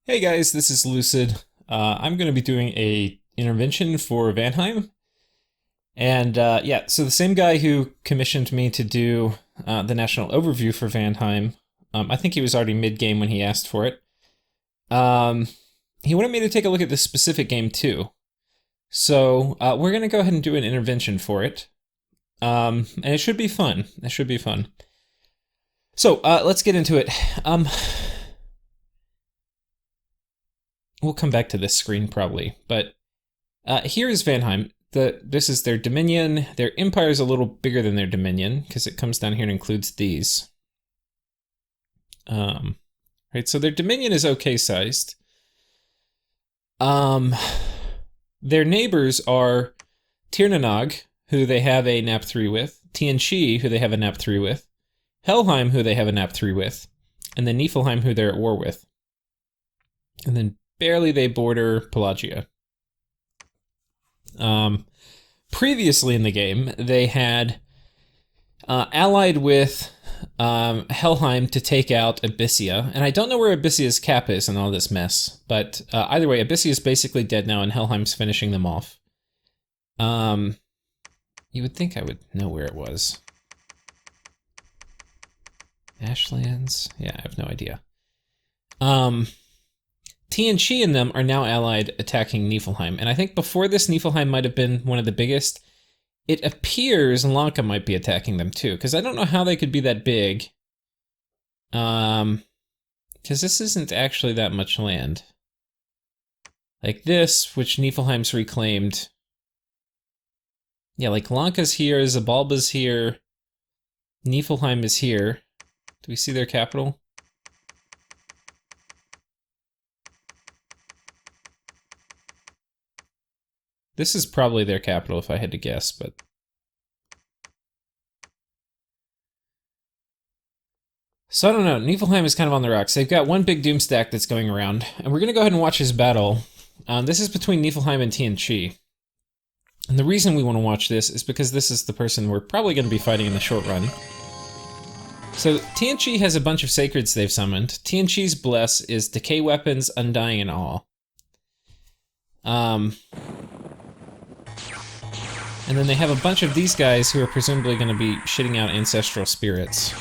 Hey guys, this is Lucid. I'm going to be doing a intervention for Vanheim, and yeah, so the same guy who commissioned me to do the national overview for Vanheim, I think he was already mid-game when he asked for it. Um, he wanted me to take a look at this specific game too, so we're going to go ahead and do an intervention for it, and it should be fun. It should be fun. So let's get into it. We'll come back to this screen probably, but here is Vanheim. This is their dominion. Their empire is a little bigger than their dominion because it comes down here and includes these. Right, so their dominion is okay sized. Their neighbors are Tirnanog, who they have a nap 3 with, Tianchi, who they have a nap 3 with, Helheim, who they have a nap 3 with, and then Niflheim, who they're at war with. And then barely they border Pelagia. Previously in the game, they had allied with Helheim to take out Abyssia, and I don't know where Abyssia's cap is in all this mess, but either way, Abyssia is basically dead now, and Helheim's finishing them off. You would think I would know where it was. Ashlands? Yeah, I have no idea. Tianchi and them are now allied attacking Niflheim, and I think before this Niflheim might have been one of the biggest. It appears Lanka might be attacking them too, because I don't know how they could be that big. Because this isn't actually that much land. Like this, which Niflheim's reclaimed. Yeah, like Lanka's here, Zabalba's here, Niflheim is here. Do we see their capital? This is probably their capital if I had to guess, but... So I don't know, Niflheim is kind of on the rocks. They've got one big doom stack that's going around, and we're going to go ahead and watch his battle. This is between Niflheim and Tianchi. And the reason we want to watch this is because this is the person we're probably going to be fighting in the short run. So Tianchi has a bunch of sacreds they've summoned. Tianchi's bless is decay weapons, undying, and awe. And then they have a bunch of these guys who are presumably going to be shitting out ancestral spirits.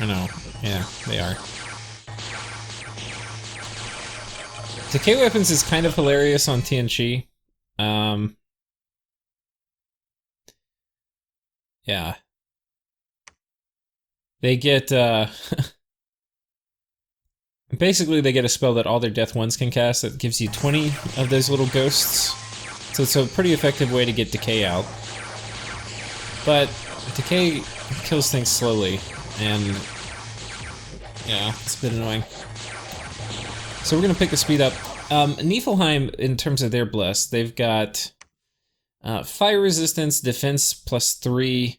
I know, yeah, they are. Decay weapons is kind of hilarious on Tianchi. Yeah. They get, basically they get a spell that all their death ones can cast that gives you 20 of those little ghosts. So it's a pretty effective way to get decay out. But decay kills things slowly, and yeah, it's a bit annoying. So we're gonna pick the speed up. Niflheim, in terms of their bless, they've got fire resistance, defense +3,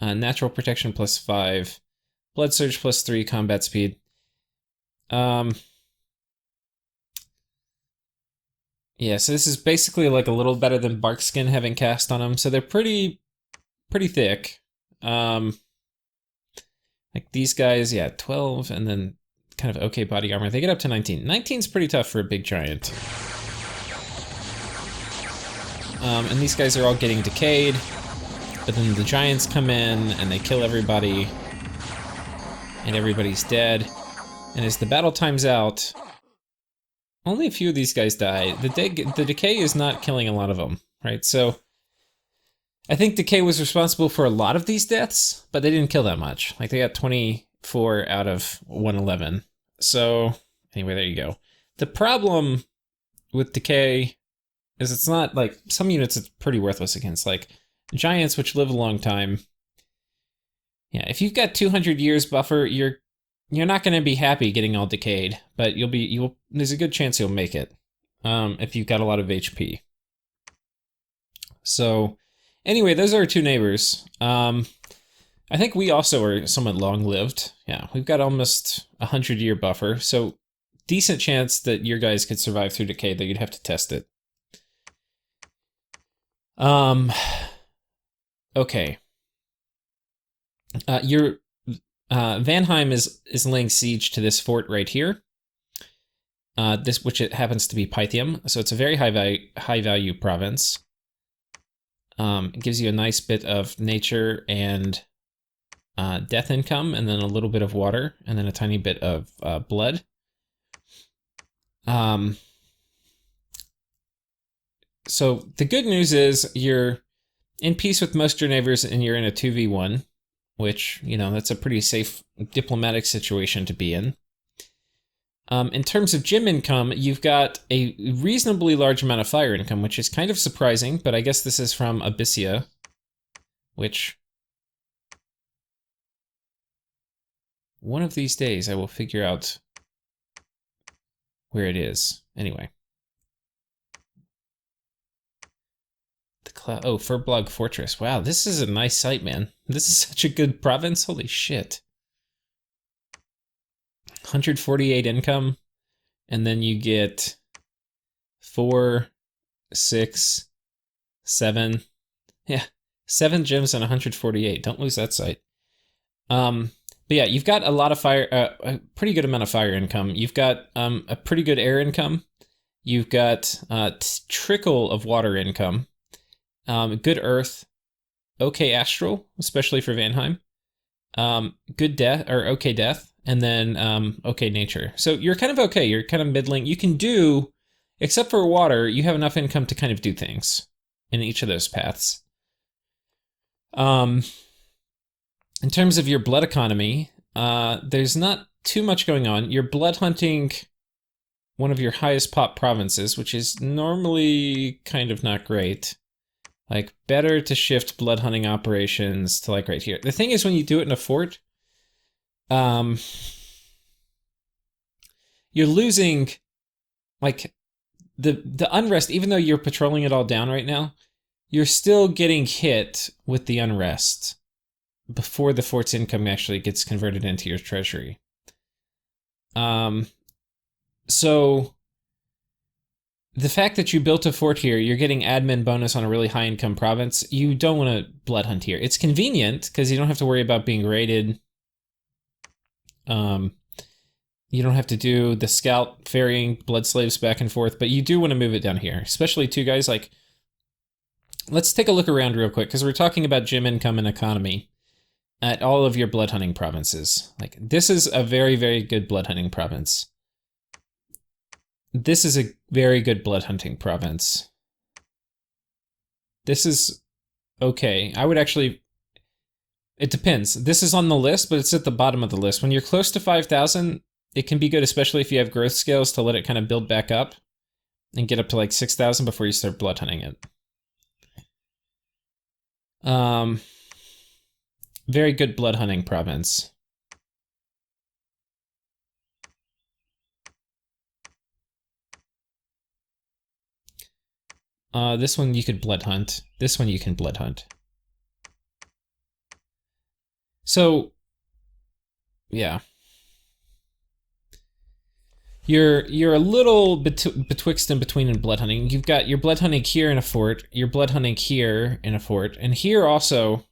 natural protection +5, blood surge +3, combat speed. Yeah, so this is basically like a little better than Barkskin having cast on them, so they're pretty thick. Like these guys, yeah, 12, and then kind of okay body armor. They get up to 19. 19's pretty tough for a big giant. And these guys are all getting decayed, but then the giants come in and they kill everybody, and everybody's dead. And as the battle times out, only a few of these guys die. The decay is not killing a lot of them, right? So I think decay was responsible for a lot of these deaths, but they didn't kill that much. Like they got 24 out of 111. So anyway, there you go. The problem with decay is it's not like some units it's pretty worthless against, like giants which live a long time. Yeah, if you've got 200 years buffer, you're not going to be happy getting all decayed, but there's a good chance you'll make it if you've got a lot of HP. So anyway, those are our two neighbors. I think we also are somewhat long-lived. Yeah, we've got almost 100-year buffer, so decent chance that your guys could survive through decay, though you'd have to test it. Okay. Vanheim is laying siege to this fort right here. Which it happens to be Pythium, so it's a very high value province. It gives you a nice bit of nature and death income, and then a little bit of water, and then a tiny bit of blood. So the good news is you're in peace with most of your neighbors, and you're in a 2v1, which, you know, that's a pretty safe diplomatic situation to be in. In terms of gym income, you've got a reasonably large amount of fire income, which is kind of surprising, but I guess this is from Abyssia, which one of these days I will figure out where it is. Anyway. Oh, Furblog Fortress. Wow, this is a nice site, man. This is such a good province. Holy shit. 148 income, and then you get 4, 6, 7. Yeah, 7 gems and 148. Don't lose that site. But yeah, you've got a lot of fire, a pretty good amount of fire income. You've got a pretty good air income. You've got a trickle of water income. Good earth, okay astral, especially for Vanheim. Good death, or okay death, and then okay nature. So you're kind of okay, you're kind of middling. You can do, except for water, you have enough income to kind of do things in each of those paths. In terms of your blood economy, there's not too much going on. You're blood hunting one of your highest pop provinces, which is normally kind of not great. Like, better to shift blood hunting operations to like right here. The thing is, when you do it in a fort, you're losing, like, the unrest. Even though you're patrolling it all down right now, you're still getting hit with the unrest before the fort's income actually gets converted into your treasury. So the fact that you built a fort here, you're getting admin bonus on a really high income province. You don't want to blood hunt here. It's convenient because you don't have to worry about being raided. You don't have to do the scout ferrying blood slaves back and forth, but you do want to move it down here, especially two guys. Like, let's take a look around real quick because we're talking about gym income and economy at all of your blood hunting provinces. Like, this is a very, very good blood hunting province. This is a very good blood hunting province. This is okay. I would actually, it depends. This is on the list, but it's at the bottom of the list. When you're close to 5,000, it can be good, especially if you have growth scales to let it kind of build back up and get up to like 6,000 before you start blood hunting it. Very good blood hunting province. This one you could blood hunt. This one you can blood hunt. So, yeah. You're a little betwixt and between in blood hunting. You've got your blood hunting here in a fort, your blood hunting here in a fort, and here also.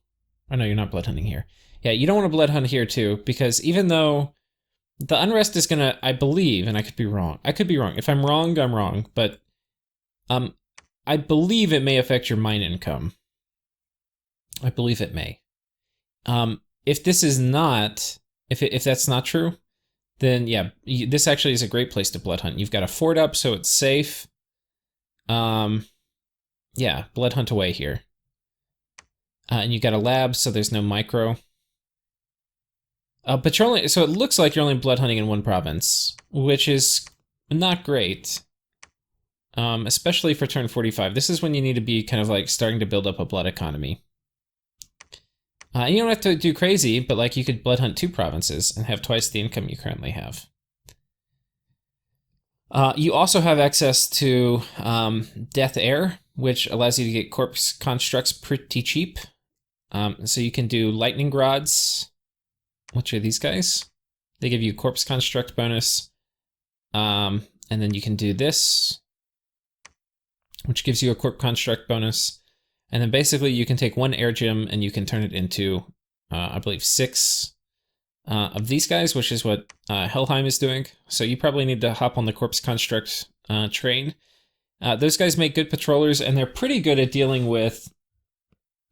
Oh no, you're not blood hunting here. Yeah, you don't want to blood hunt here too, because even though the unrest is gonna, I believe, and I could be wrong. I could be wrong. If I'm wrong, I'm wrong. But I believe it may affect your mine income. I believe it may. If this is not, if that's not true, then yeah, this actually is a great place to blood hunt. You've got a fort up, so it's safe. Yeah, blood hunt away here. And you've got a lab, so there's no micro. But you're only, so it looks like you're only blood hunting in one province, which is not great. Especially for turn 45. This is when you need to be kind of like starting to build up a blood economy. You don't have to do crazy, but like you could blood hunt 2 provinces and have twice the income you currently have. You also have access to Death Air, which allows you to get corpse constructs pretty cheap. So you can do lightning rods, which are these guys. They give you corpse construct bonus. And then you can do this, which gives you a corp construct bonus. And then basically you can take 1 air gem and you can turn it into, I believe, 6 of these guys, which is what Helheim is doing. So you probably need to hop on the Corpse Construct train. Those guys make good patrollers, and they're pretty good at dealing with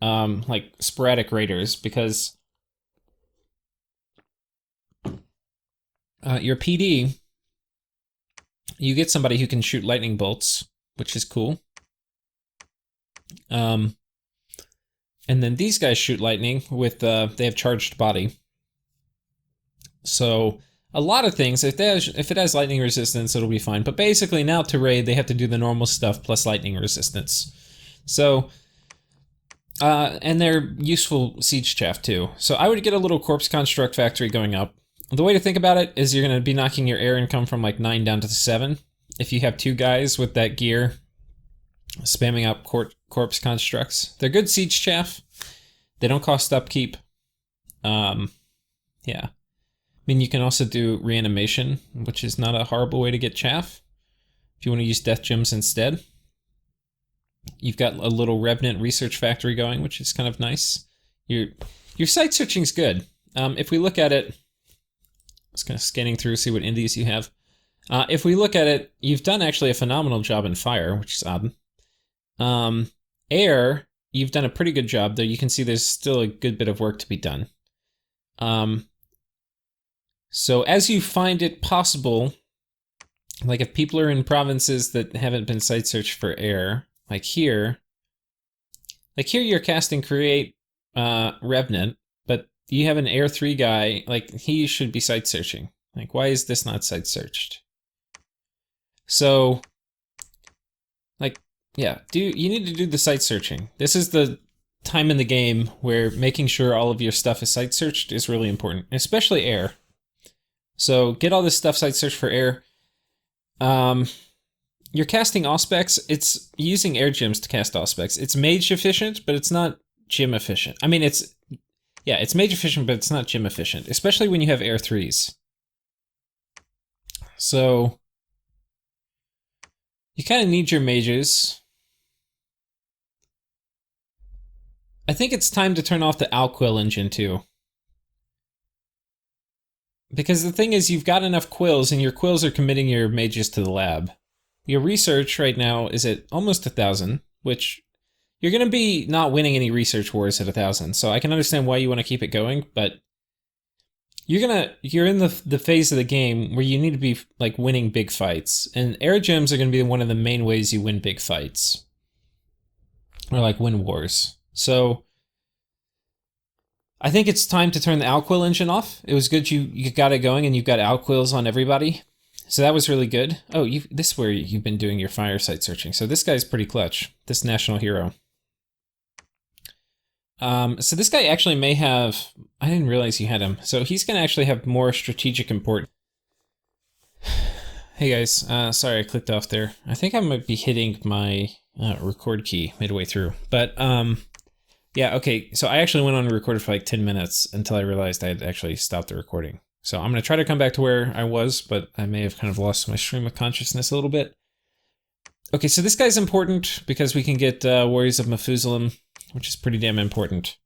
like sporadic raiders, because your PD, you get somebody who can shoot lightning bolts, which is cool. And then these guys shoot lightning with, they have charged body. So a lot of things, if it has lightning resistance, it'll be fine. But basically now to raid, they have to do the normal stuff plus lightning resistance. So, and they're useful siege chaff too. So I would get a little Corpse Construct factory going up. The way to think about it is you're going to be knocking your air income from like 9 down to 7. If you have 2 guys with that gear spamming up Corpse Constructs. They're good siege chaff. They don't cost upkeep. Yeah. I mean, you can also do reanimation, which is not a horrible way to get chaff, if you want to use death gems instead. You've got a little Revenant research factory going, which is kind of nice. Your site searching's good. If we look at it, just kind of scanning through, see what indies you have. If we look at it, you've done actually a phenomenal job in fire, which is odd. Air, you've done a pretty good job, though you can see there's still a good bit of work to be done. So as you find it possible, like if people are in provinces that haven't been site searched for air, like here you're casting Create Revenant, but you have an Air 3 guy, like he should be site searching. Like, why is this not site searched? So, like, yeah, you need to do the site searching. This is the time in the game where making sure all of your stuff is site searched is really important, especially air. So get all this stuff site searched for air. You're casting Auspex. It's using air gems to cast Auspex. It's mage efficient, but it's not gem efficient. I mean, it's mage efficient, but it's not gem efficient, especially when you have air 3s. So you kind of need your mages. I think it's time to turn off the Alquill engine too. Because the thing is, you've got enough quills, and your quills are committing your mages to the lab. Your research right now is at almost 1,000, which you're going to be not winning any research wars at 1,000. So I can understand why you want to keep it going, but you're in the phase of the game where you need to be like winning big fights, and air gems are going to be one of the main ways you win big fights, or like win wars. So I think it's time to turn the Alquill engine off. It was good you got it going, and you've got Alquills on everybody. So that was really good. Oh, this is where you've been doing your fire site searching. So this guy's pretty clutch, this national hero. So this guy actually may have, I didn't realize you had him. So he's going to actually have more strategic importance. Hey guys, sorry I clicked off there. I think I might be hitting my record key midway through. But yeah, okay, so I actually went on and recorded for like 10 minutes until I realized I had actually stopped the recording. So I'm going to try to come back to where I was, but I may have kind of lost my stream of consciousness a little bit. Okay, so this guy's important because we can get Warriors of Methuselah, which is pretty damn important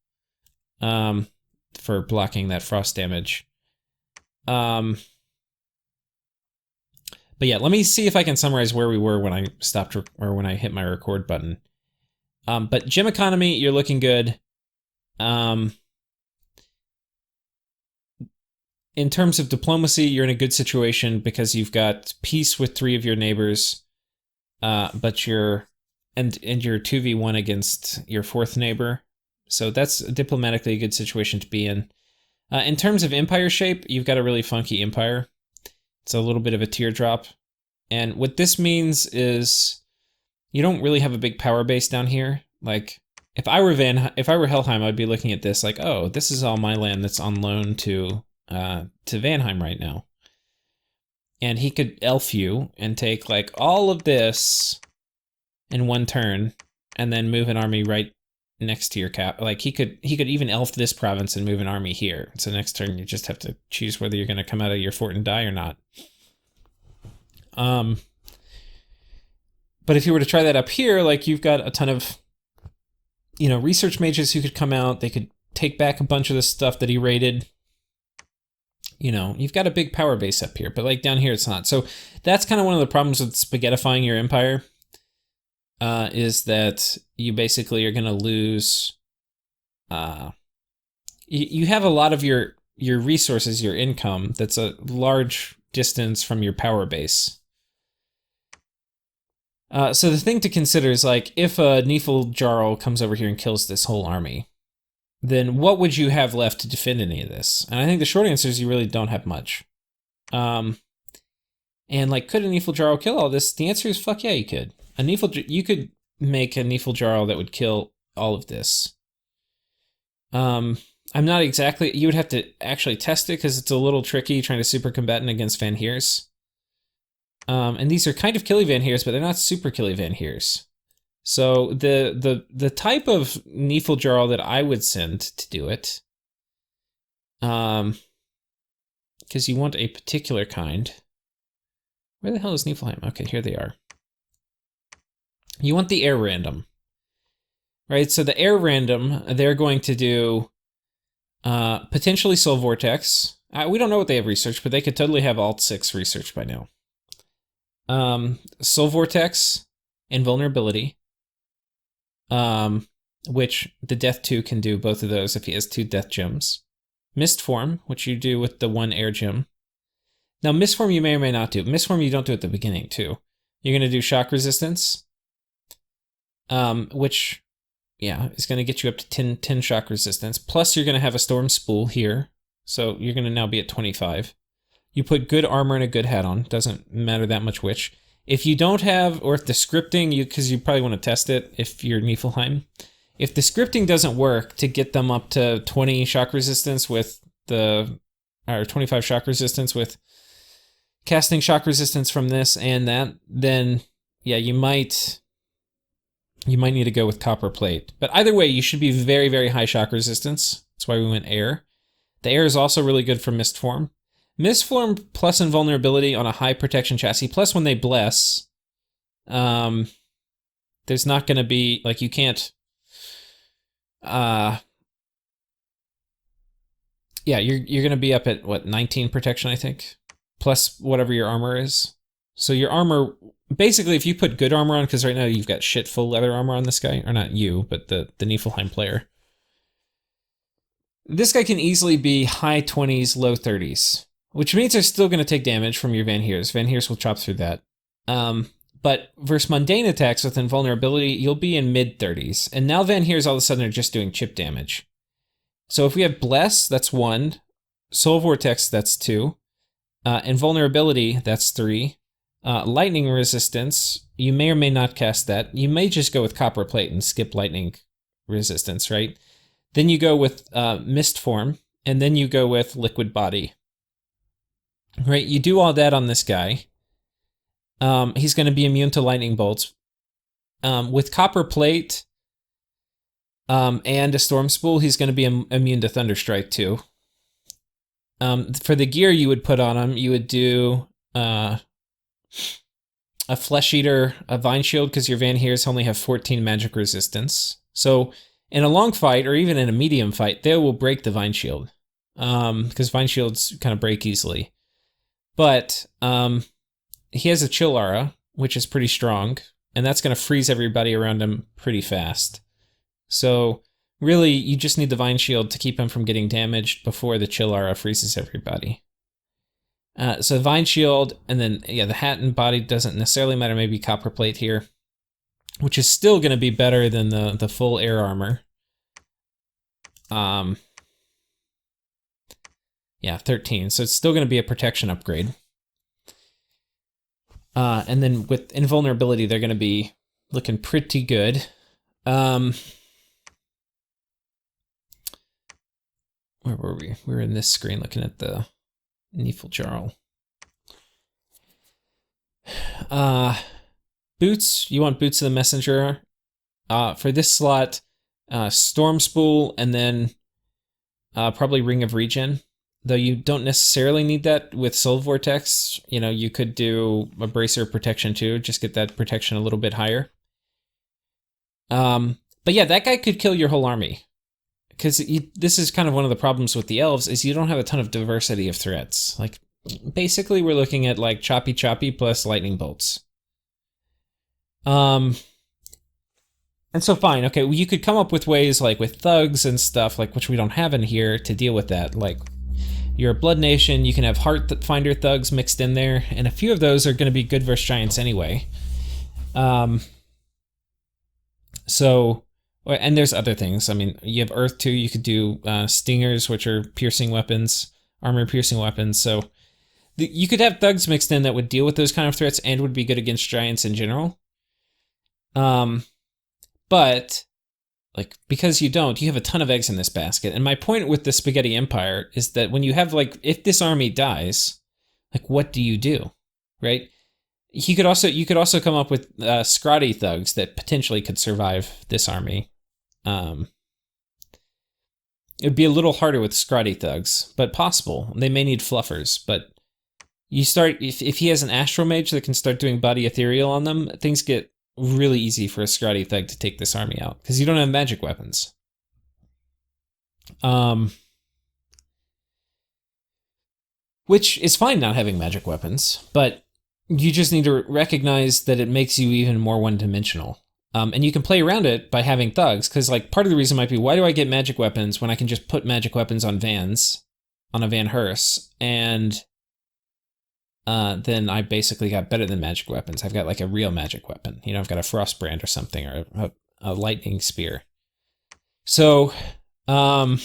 for blocking that frost damage. But yeah, let me see if I can summarize where we were when I stopped, or when I hit my record button. But gem economy, you're looking good. In terms of diplomacy, you're in a good situation because you've got peace with 3 of your neighbors, but you're 2v1 against your 4th neighbor. So that's diplomatically a good situation to be in. In terms of empire shape, you've got a really funky empire. It's a little bit of a teardrop. And what this means is you don't really have a big power base down here. Like, if I were Helheim, I'd be looking at this like, oh, this is all my land that's on loan to Vanheim right now. And he could elf you and take like all of this in one turn, and then move an army right next to your cap. Like he could even elf this province and move an army here. So next turn you just have to choose whether you're going to come out of your fort and die or not. But if you were to try that up here, like you've got a ton of, research mages who could come out. They could take back a bunch of the stuff that he raided. you know, you've got a big power base up here, but like down here it's not. So that's kind of one of the problems with spaghettifying your empire, is that you basically are going to lose. You have a lot of your resources, your income, that's a large distance from your power base. So the thing to consider is, like, if a Neefel Jarl comes over here and kills this whole army, then what would you have left to defend any of this? And I think the short answer is you really don't have much. And like, could a Neefel Jarl kill all this? The answer is fuck yeah, you could. You could make a Neefel Jarl that would kill all of this. I'm not exactly, you would have to actually test it because it's a little tricky trying to super combatant against Vanheers. And these are kind of killy Vanheers, but they're not super killy Vanheers. So the type of Neefel Jarl that I would send to do it, because you want a particular kind. Where the hell is Niflheim? Okay, here they are. You want the air random, right? So the air random, they're going to do potentially Soul Vortex. We don't know what they have researched, but they could totally have Alt 6 research by now. Soul Vortex and Vulnerability. Which the Death 2 can do both of those if he has 2 Death Gems. Mist Form, which you do with the 1 Air Gem. Now, Mist Form you may or may not do. Mist Form you don't do at the beginning, too. You're going to do Shock Resistance, which, yeah, is going to get you up to 10 Shock Resistance. Plus, you're going to have a Storm Spool here, so you're going to now be at 25. You put good armor and a good hat on. Doesn't matter that much which. If you don't have, or if the scripting, because you probably want to test it if you're Niflheim. If the scripting doesn't work to get them up to 20 shock resistance with or 25 shock resistance with casting shock resistance from this and that, then yeah, you might need to go with copper plate. But either way, you should be very, very high shock resistance. That's why we went air. The air is also really good for Mist Form. Mist Form plus invulnerability on a high protection chassis, plus when they bless, there's not going to be, like, you can't, yeah, you're going to be up at, what, 19 protection, I think, plus whatever your armor is. So your armor, basically, if you put good armor on, because right now you've got shit full leather armor on this guy, or not you, but the Niflheim player. This guy can easily be high 20s, low 30s. Which means they're still going to take damage from your Vanheers. Vanheers will chop through that. But versus mundane attacks with invulnerability, you'll be in mid-30s. And now Vanheers all of a sudden are just doing chip damage. So if we have Bless, that's 1. Soul Vortex, that's 2. Invulnerability, that's 3. Lightning Resistance, you may or may not cast that. You may just go with Copper Plate and skip Lightning Resistance, right? Then you go with Mist Form, and then you go with Liquid Body. Right, you do all that on this guy. He's going to be immune to lightning bolts. With Copper Plate and a Storm Spool, he's going to be immune to Thunderstrike too. For the gear you would put on him, you would do a Flesh Eater, a Vine Shield, because your Vanheers only have 14 magic resistance. So in a long fight, or even in a medium fight, they will break the Vine Shield. Because Vine Shields kind of break easily. But he has a Chill Aura, which is pretty strong, and that's going to freeze everybody around him pretty fast. So really, you just need the Vine Shield to keep him from getting damaged before the Chill Aura freezes everybody. So Vine Shield, and then yeah, the hat and body doesn't necessarily matter. Maybe Copper Plate here, which is still going to be better than the full air armor. Yeah, 13. So it's still going to be a protection upgrade. And then with invulnerability, they're going to be looking pretty good. Where were we? We were in this screen looking at the Neefel Jarl. Boots. You want Boots of the Messenger. For this slot, Storm Spool, and then probably Ring of Regen. Though you don't necessarily need that with Soul Vortex. You know, you could do a Bracer of Protection too, just get that protection a little bit higher. But yeah, that guy could kill your whole army. because this is kind of one of the problems with the elves, is you don't have a ton of diversity of threats. Like, basically we're looking at like choppy plus lightning bolts. And so fine, okay, well, you could come up with ways like with thugs and stuff, like which we don't have in here, to deal with that. Like, you're a blood nation, you can have heart finder thugs mixed in there, and a few of those are going to be good versus giants anyway. So, and there's other things. I mean, you have earth too. You could do stingers, which are piercing weapons, armor piercing weapons. So you could have thugs mixed in that would deal with those kind of threats and would be good against giants in general. But like, because you don't, you have a ton of eggs in this basket. And my point with the Spaghetti Empire is that when you have like, if this army dies, like, what do you do, right? You could also come up with scrawny thugs that potentially could survive this army. It would be a little harder with scrawny thugs, but possible. They may need fluffers, but you start, if he has an astral mage that can start doing body ethereal on them, things get really easy for a scrawny thug to take this army out, because you don't have magic weapons. Which is fine not having magic weapons, but you just need to recognize that it makes you even more one-dimensional. And you can play around it by having thugs, because like part of the reason might be, why do I get magic weapons when I can just put magic weapons on vans, on a Van Hearse, and then I basically got better than magic weapons. I've got like a real magic weapon. You know, I've got a Frostbrand or something, or a lightning spear. So, that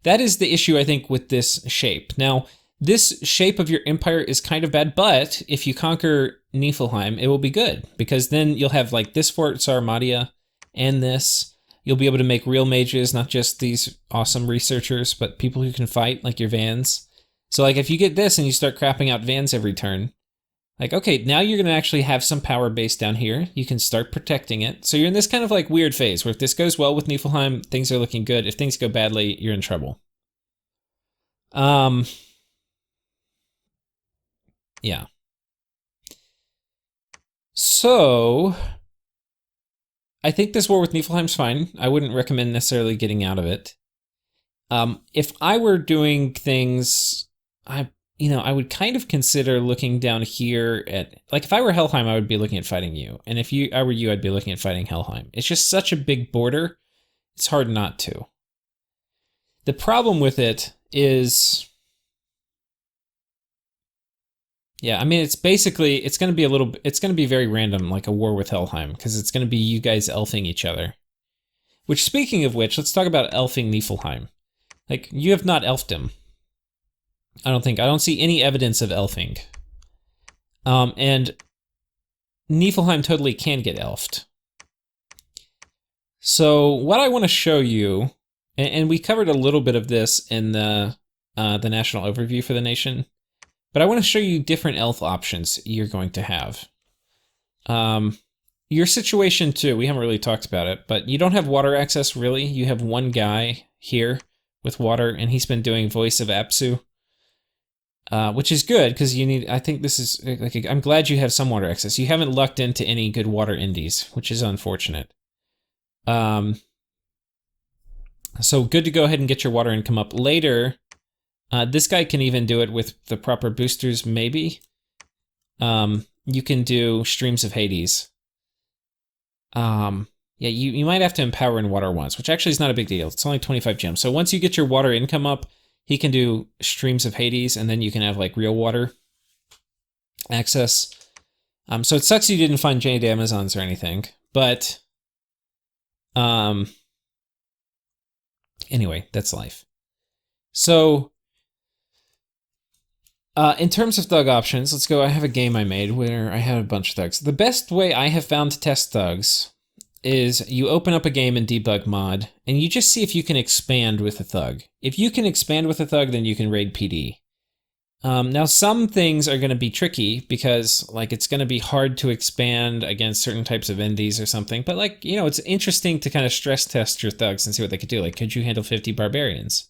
is the issue, I think, with this shape. Now, this shape of your empire is kind of bad, but if you conquer Niflheim, it will be good, because then you'll have like this Fort Sarmatia and this. You'll be able to make real mages, not just these awesome researchers, but people who can fight, like your Vans. So like if you get this and you start crapping out Vans every turn, like, okay, now you're going to actually have some power base down here. You can start protecting it. So you're in this kind of like weird phase where if this goes well with Niflheim, things are looking good. If things go badly, you're in trouble. Yeah. So I think this war with Niflheim's fine. I wouldn't recommend necessarily getting out of it. If I were doing things, I would kind of consider looking down here at, like, if I were Helheim, I would be looking at fighting you. And if I were you, I'd be looking at fighting Helheim. It's just such a big border. It's hard not to. The problem with it is, yeah, I mean, it's going to be very random, like a war with Helheim, because it's going to be you guys elfing each other. Which, speaking of which, let's talk about elfing Niflheim. Like, you have not elfed him. I don't see any evidence of elfing. And Niflheim totally can get elfed. So what I want to show you, and we covered a little bit of this in the national overview for the nation, but I want to show you different elf options you're going to have. Your situation too, we haven't really talked about it, but you don't have water access really. You have one guy here with water, and he's been doing Voice of Apsu. Which is good, because I think this is, like, I'm glad you have some water access. You haven't lucked into any good water indies, which is unfortunate. So good to go ahead and get your water income up. Later, this guy can even do it with the proper boosters, maybe. You can do Streams of Hades. Yeah, you might have to empower in water once, which actually is not a big deal. It's only 25 gems. So once you get your water income up, he can do Streams of Hades, and then you can have like real water access. So it sucks you didn't find Jade Amazons or anything, but anyway, that's life. So in terms of thug options, let's go. I have a game I made where I had a bunch of thugs. The best way I have found to test thugs is you open up a game in debug mod, and you just see if you can expand with a thug. If you can expand with a thug, then you can raid PD. Now, some things are going to be tricky, because like it's going to be hard to expand against certain types of indies or something, but like, you know, it's interesting to kind of stress test your thugs and see what they could do. Like, could you handle 50 barbarians?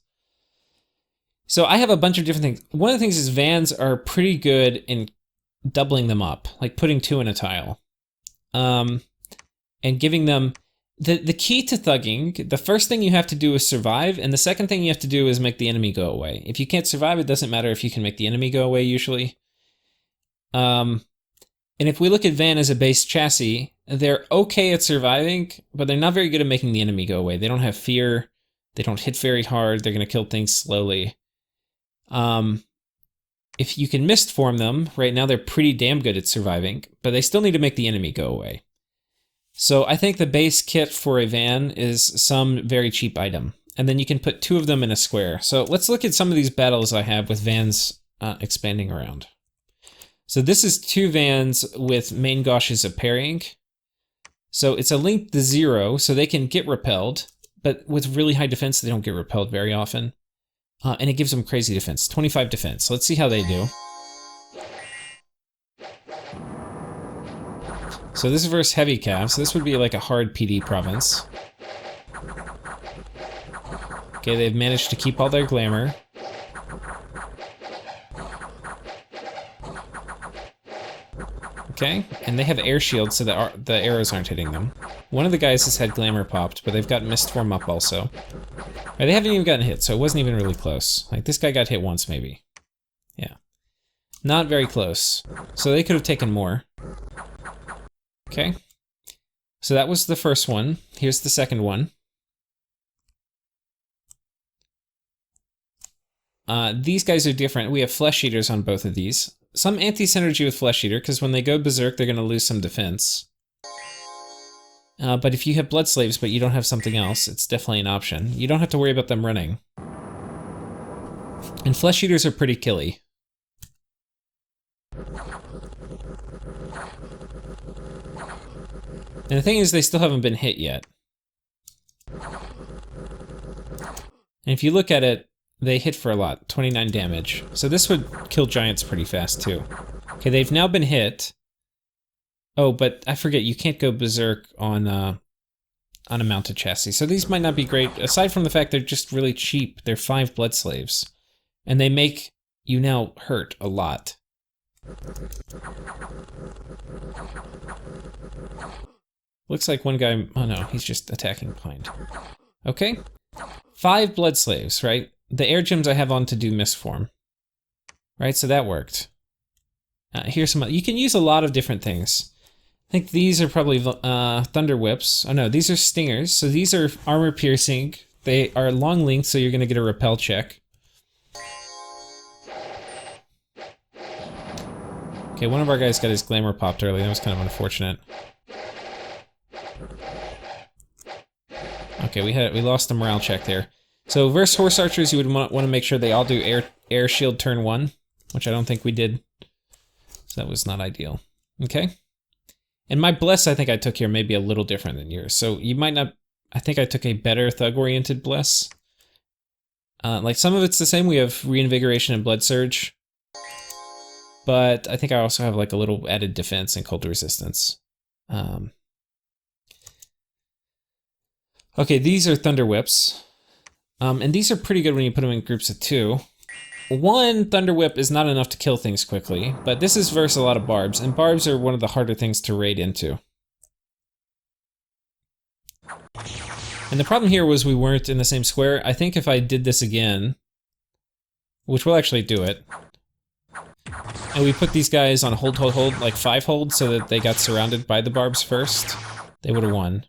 So I have a bunch of different things. One of the things is Vans are pretty good in doubling them up, like putting 2 in a tile. And giving them, The key to thugging, the first thing you have to do is survive, and the second thing you have to do is make the enemy go away. If you can't survive, it doesn't matter if you can make the enemy go away, usually. And if we look at Van as a base chassis, they're okay at surviving, but they're not very good at making the enemy go away. They don't have fear, they don't hit very hard, they're going to kill things slowly. If you can mist form them, right now they're pretty damn good at surviving, but they still need to make the enemy go away. So I think the base kit for a Van is some very cheap item. And then you can put 2 of them in a square. So let's look at some of these battles I have with Vans expanding around. So this is 2 Vans with main gauches of parrying. So it's a link to 0, so they can get repelled, but with really high defense, they don't get repelled very often. And it gives them crazy defense, 25 defense. So let's see how they do. So this is versus heavy cav, so this would be like a hard PD province. Okay, they've managed to keep all their glamour. Okay, and they have air shields so that the arrows aren't hitting them. One of the guys has had glamour popped, but they've got mist form up also. Right, they haven't even gotten hit, so it wasn't even really close. Like, this guy got hit once, maybe. Yeah. Not very close. So they could have taken more. Okay. So that was the first one. Here's the second one. These guys are different. We have Flesh Eaters on both of these. Some anti-synergy with Flesh Eater, because when they go berserk, they're going to lose some defense. But if you have Blood Slaves, but you don't have something else, it's definitely an option. You don't have to worry about them running. And Flesh Eaters are pretty killy. And the thing is, they still haven't been hit yet. And if you look at it, they hit for a lot, 29 damage. So this would kill giants pretty fast too. Okay, they've now been hit. Oh, but I forget, you can't go berserk on a mounted chassis. So these might not be great, aside from the fact they're just really cheap. They're 5 blood slaves. And they make you now hurt a lot. Looks like one guy, oh no, he's just attacking behind. Okay, 5 blood slaves, right? The air gems I have on to do misform. Right, so that worked. Here's some, you can use a lot of different things. I think these are probably thunder whips. Oh no, these are stingers. So these are armor piercing. They are long length, so you're gonna get a repel check. Okay, one of our guys got his glamour popped early. That was kind of unfortunate. Okay, we lost the morale check there. So versus horse archers, you would want to make sure they all do air shield turn 1, which I don't think we did. So that was not ideal. Okay. And my bless I think I took here may be a little different than yours. So you might not, I think I took a better thug-oriented bless. Like some of it's the same. We have reinvigoration and blood surge. But I think I also have like a little added defense and cold resistance. Okay, these are thunder whips. And these are pretty good when you put them in groups of 2. One thunder whip is not enough to kill things quickly, but this is versus a lot of barbs, and barbs are one of the harder things to raid into. And the problem here was we weren't in the same square. I think if I did this again, which we'll actually do it, and we put these guys on hold, like 5 hold, so that they got surrounded by the barbs first, they would have won.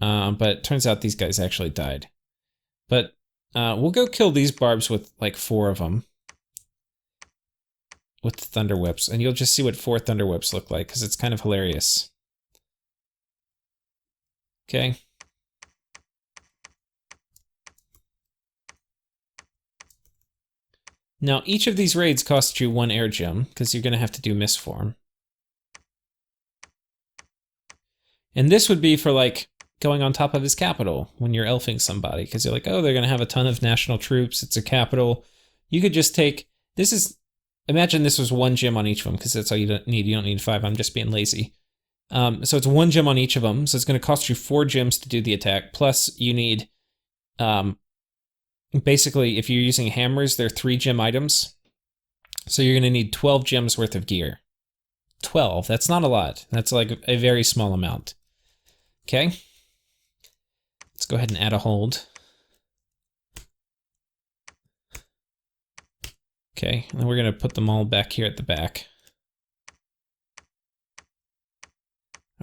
But it turns out these guys actually died. But we'll go kill these barbs with like 4 of them. With the thunder whips, and you'll just see what 4 thunder whips look like, because it's kind of hilarious. Okay. Now, each of these raids costs you 1 air gem, because you're going to have to do misform. And this would be for, like, going on top of his capital when you're elfing somebody, because you're like, oh, they're going to have a ton of national troops, it's a capital. You could just take, this is, imagine this was 1 gem on each of them, because that's all you need. You don't need 5, I'm just being lazy. So it's 1 gem on each of them, so it's going to cost you 4 gems to do the attack, plus you need, basically, if you're using hammers, they're 3 gem items. So you're going to need 12 gems worth of gear. 12, that's not a lot. That's like a very small amount. Okay? Let's go ahead and add a hold. Okay, and then we're gonna put them all back here at the back.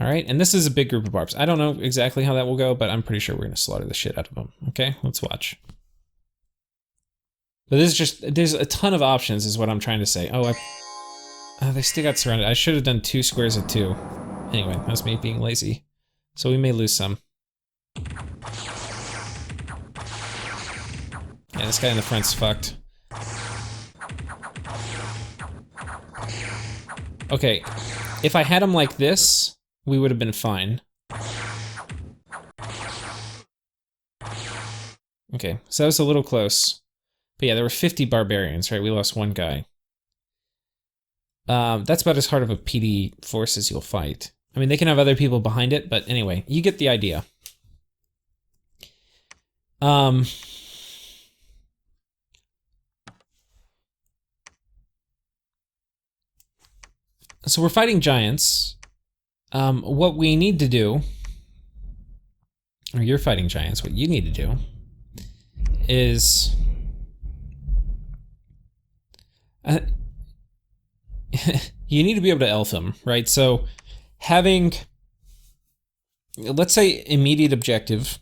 All right, and this is a big group of barbs. I don't know exactly how that will go, but I'm pretty sure we're gonna slaughter the shit out of them. Okay, let's watch. But this is just, there's a ton of options is what I'm trying to say. Oh, they still got surrounded. I should have done 2 squares of 2. Anyway, that's me being lazy. So we may lose some. Yeah, this guy in the front's fucked. Okay, if I had him like this, we would have been fine. Okay, so that was a little close. But yeah, there were 50 barbarians, right? We lost 1 guy. That's about as hard of a PD force as you'll fight. I mean, they can have other people behind it, but anyway, you get the idea. So we're fighting giants. What we need to do, or you're fighting giants, what you need to do is you need to be able to elf them, right? So having, let's say, immediate objective,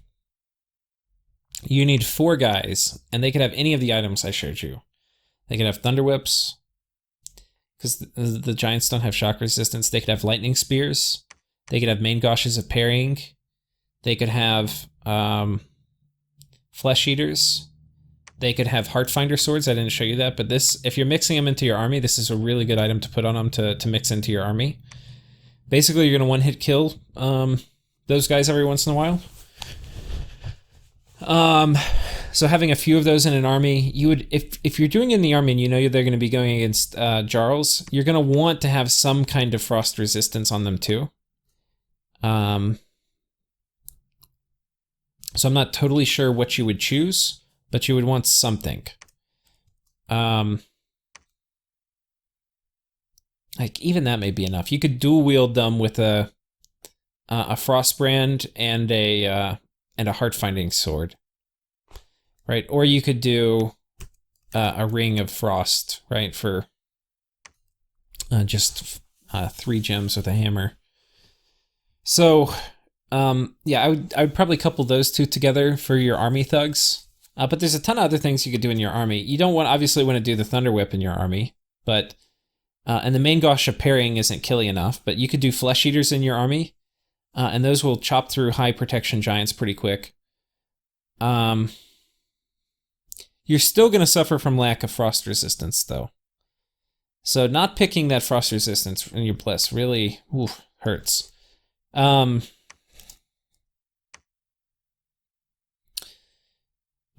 you need 4 guys, and they could have any of the items I showed you. They could have thunder whips, because the giants don't have shock resistance. They could have lightning spears. They could have main goshes of parrying. They could have flesh eaters. They could have Heartfinder swords. I didn't show you that, but this, if you're mixing them into your army, this is a really good item to put on them to mix into your army. Basically, you're gonna one-hit kill those guys every once in a while. So having a few of those in an army, you would, if you're doing it in the army and you know they're going to be going against Jarls, you're going to want to have some kind of frost resistance on them too. So I'm not totally sure what you would choose, but you would want something. Like even that may be enough. You could dual wield them with a Frostbrand and a Heartfinding sword. Right, or you could do a Ring of Frost, right, for just 3 gems with a hammer. So, yeah, I would probably couple those 2 together for your army thugs. But there's a ton of other things you could do in your army. You don't obviously want to do the Thunder Whip in your army, but and the main Gosh of parrying isn't killy enough. But you could do Flesh Eaters in your army, and those will chop through high protection giants pretty quick. You're still going to suffer from lack of frost resistance, though. So not picking that frost resistance in your bliss really hurts. But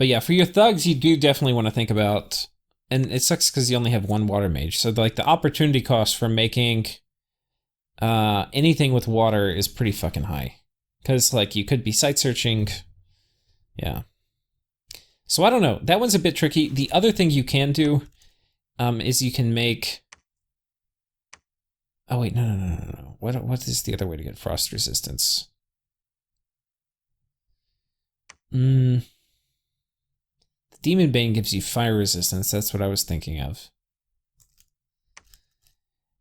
yeah, for your thugs, you do definitely want to think about, and it sucks because you only have 1 water mage. So like the opportunity cost for making anything with water is pretty fucking high. Because like you could be site searching, yeah. So I don't know. That one's a bit tricky. The other thing you can do is you can make... Oh, wait, no. What is the other way to get frost resistance? The Demon Bane gives you fire resistance. That's what I was thinking of.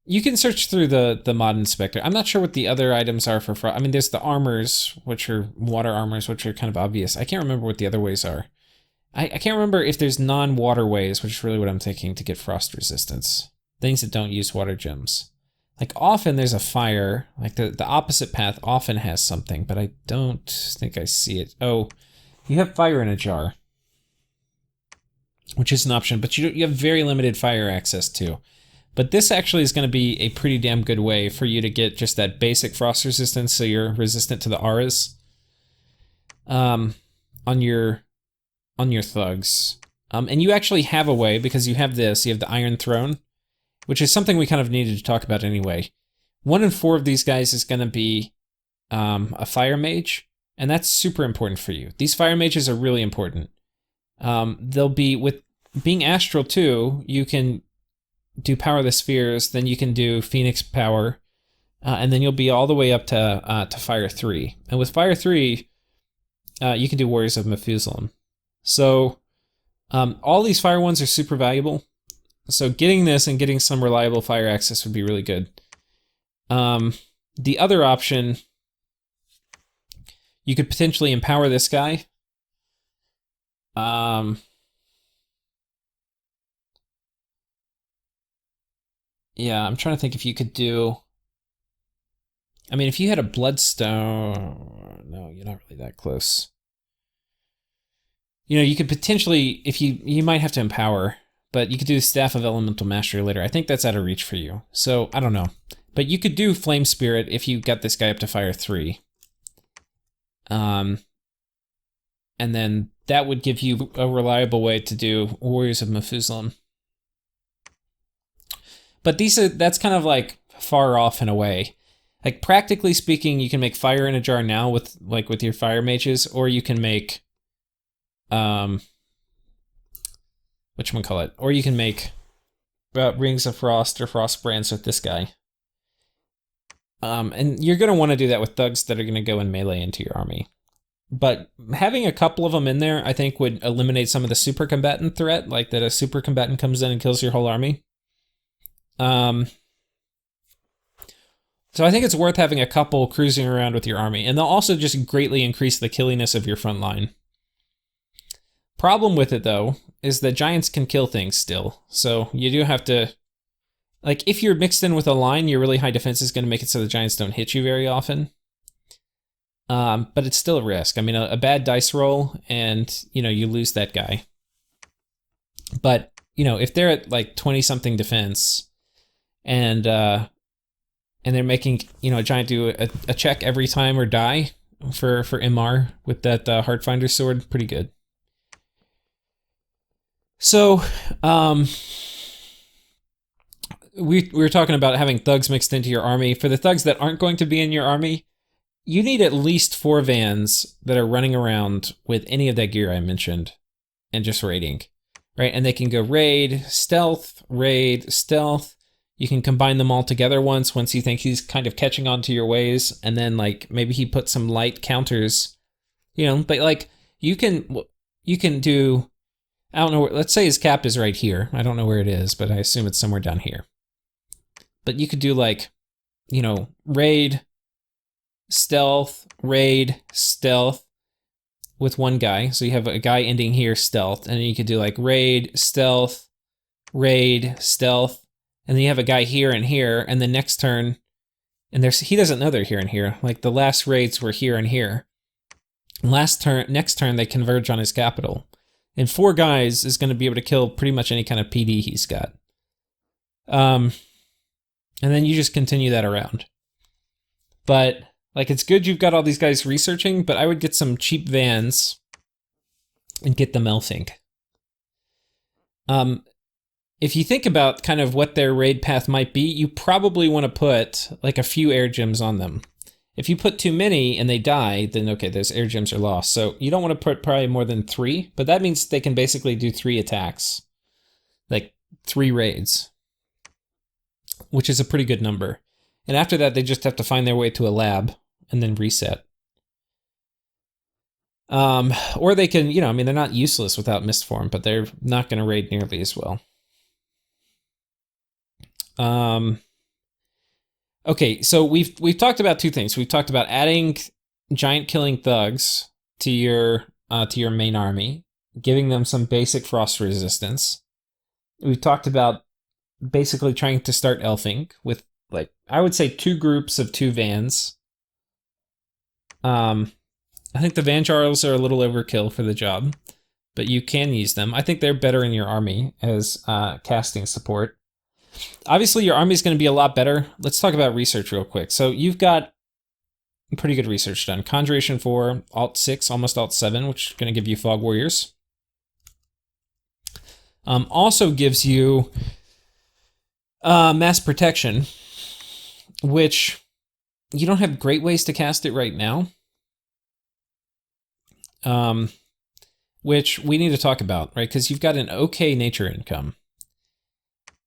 You can search through the mod inspector. I'm not sure what the other items are for frost. I mean, there's the armors, which are water armors, which are kind of obvious. I can't remember what the other ways are. I can't remember if there's non-water ways, which is really what I'm thinking, to get frost resistance. Things that don't use water gems. Like, often there's a fire. Like, the opposite path often has something, but I don't think I see it. Oh, you have fire in a jar, which is an option, but you have very limited fire access too. But this actually is going to be a pretty damn good way for you to get just that basic frost resistance, so you're resistant to the auras on your thugs. And you actually have a way, because you have this, you have the Iron Throne, which is something we kind of needed to talk about anyway. 1 in 4 of these guys is going to be a fire mage, and that's super important for you. These fire mages are really important. They'll be, with being astral too, you can do Power of the Spheres, then you can do Phoenix Power, and then you'll be all the way up to Fire 3. And with Fire 3, you can do Warriors of Methuselah. So all these fire ones are super valuable. So getting this and getting some reliable fire access would be really good. The other option, you could potentially empower this guy. Yeah, I'm trying to think if you could do... I mean, if you had a Bloodstone... No, you're not really that close. You know, you could potentially... If you might have to empower, but you could do Staff of Elemental Mastery later. I think that's out of reach for you. So, I don't know. But you could do Flame Spirit if you got this guy up to Fire 3. And then that would give you a reliable way to do Warriors of Methuselah. But that's kind of like far off in a way. Like practically speaking, you can make fire in a jar now with your fire mages, or you can make whatchamacallit, or you can make Rings of Frost or Frost Brands with this guy. And you're gonna want to do that with thugs that are gonna go and melee into your army. But having a couple of them in there, I think, would eliminate some of the super combatant threat, like that a super combatant comes in and kills your whole army. So I think it's worth having a couple cruising around with your army, and they'll also just greatly increase the killiness of your front line. Problem with it, though, is that giants can kill things still, so you do have to... Like, if you're mixed in with a line, your really high defense is going to make it so the giants don't hit you very often. But it's still a risk. I mean, a bad dice roll, and, you know, you lose that guy. But, you know, if they're at, like, 20-something defense, and they're making, you know, a giant do a check every time or die for MR with that Heartfinder sword, pretty good. So, we were talking about having thugs mixed into your army. For the thugs that aren't going to be in your army, you need at least 4 vans that are running around with any of that gear I mentioned and just raiding, right? And they can go raid, stealth. You can combine them all together once you think he's kind of catching on to your ways, and then like maybe he puts some light counters, you know, but like you can do, I don't know, let's say his cap is right here. I don't know where it is, but I assume it's somewhere down here. But you could do like, you know, raid, stealth with one guy. So you have a guy ending here, stealth, and then you could do like raid, stealth, and then you have a guy here and here, and the next turn, and he doesn't know they're here and here. Like the last raids were here and here. Next turn they converge on his capital. And 4 guys is going to be able to kill pretty much any kind of PD he's got. And then you just continue that around. But like, it's good you've got all these guys researching, but I would get some cheap vans and get them elfing. If you think about kind of what their raid path might be, you probably want to put like a few air gems on them. If you put too many and they die, then okay, those air gems are lost. So you don't want to put probably more than 3, but that means they can basically do 3 attacks. Like 3 raids, which is a pretty good number. And after that, they just have to find their way to a lab and then reset. Or they can, you know, I mean, they're not useless without Mistform, but they're not going to raid nearly as well. Okay, so we've talked about 2 things. We've talked about adding giant killing thugs to your main army, giving them some basic frost resistance. We've talked about basically trying to start elfing with, like, I would say 2 groups of 2 vans. I think the Van Jarls are a little overkill for the job, but you can use them. I think they're better in your army as casting support. Obviously, your army is going to be a lot better. Let's talk about research real quick. So you've got pretty good research done. Conjuration 4, Alt 6, almost Alt 7, which is going to give you Fog Warriors. Also gives you Mass Protection, which you don't have great ways to cast it right now. Which we need to talk about, right? Because you've got an okay nature income.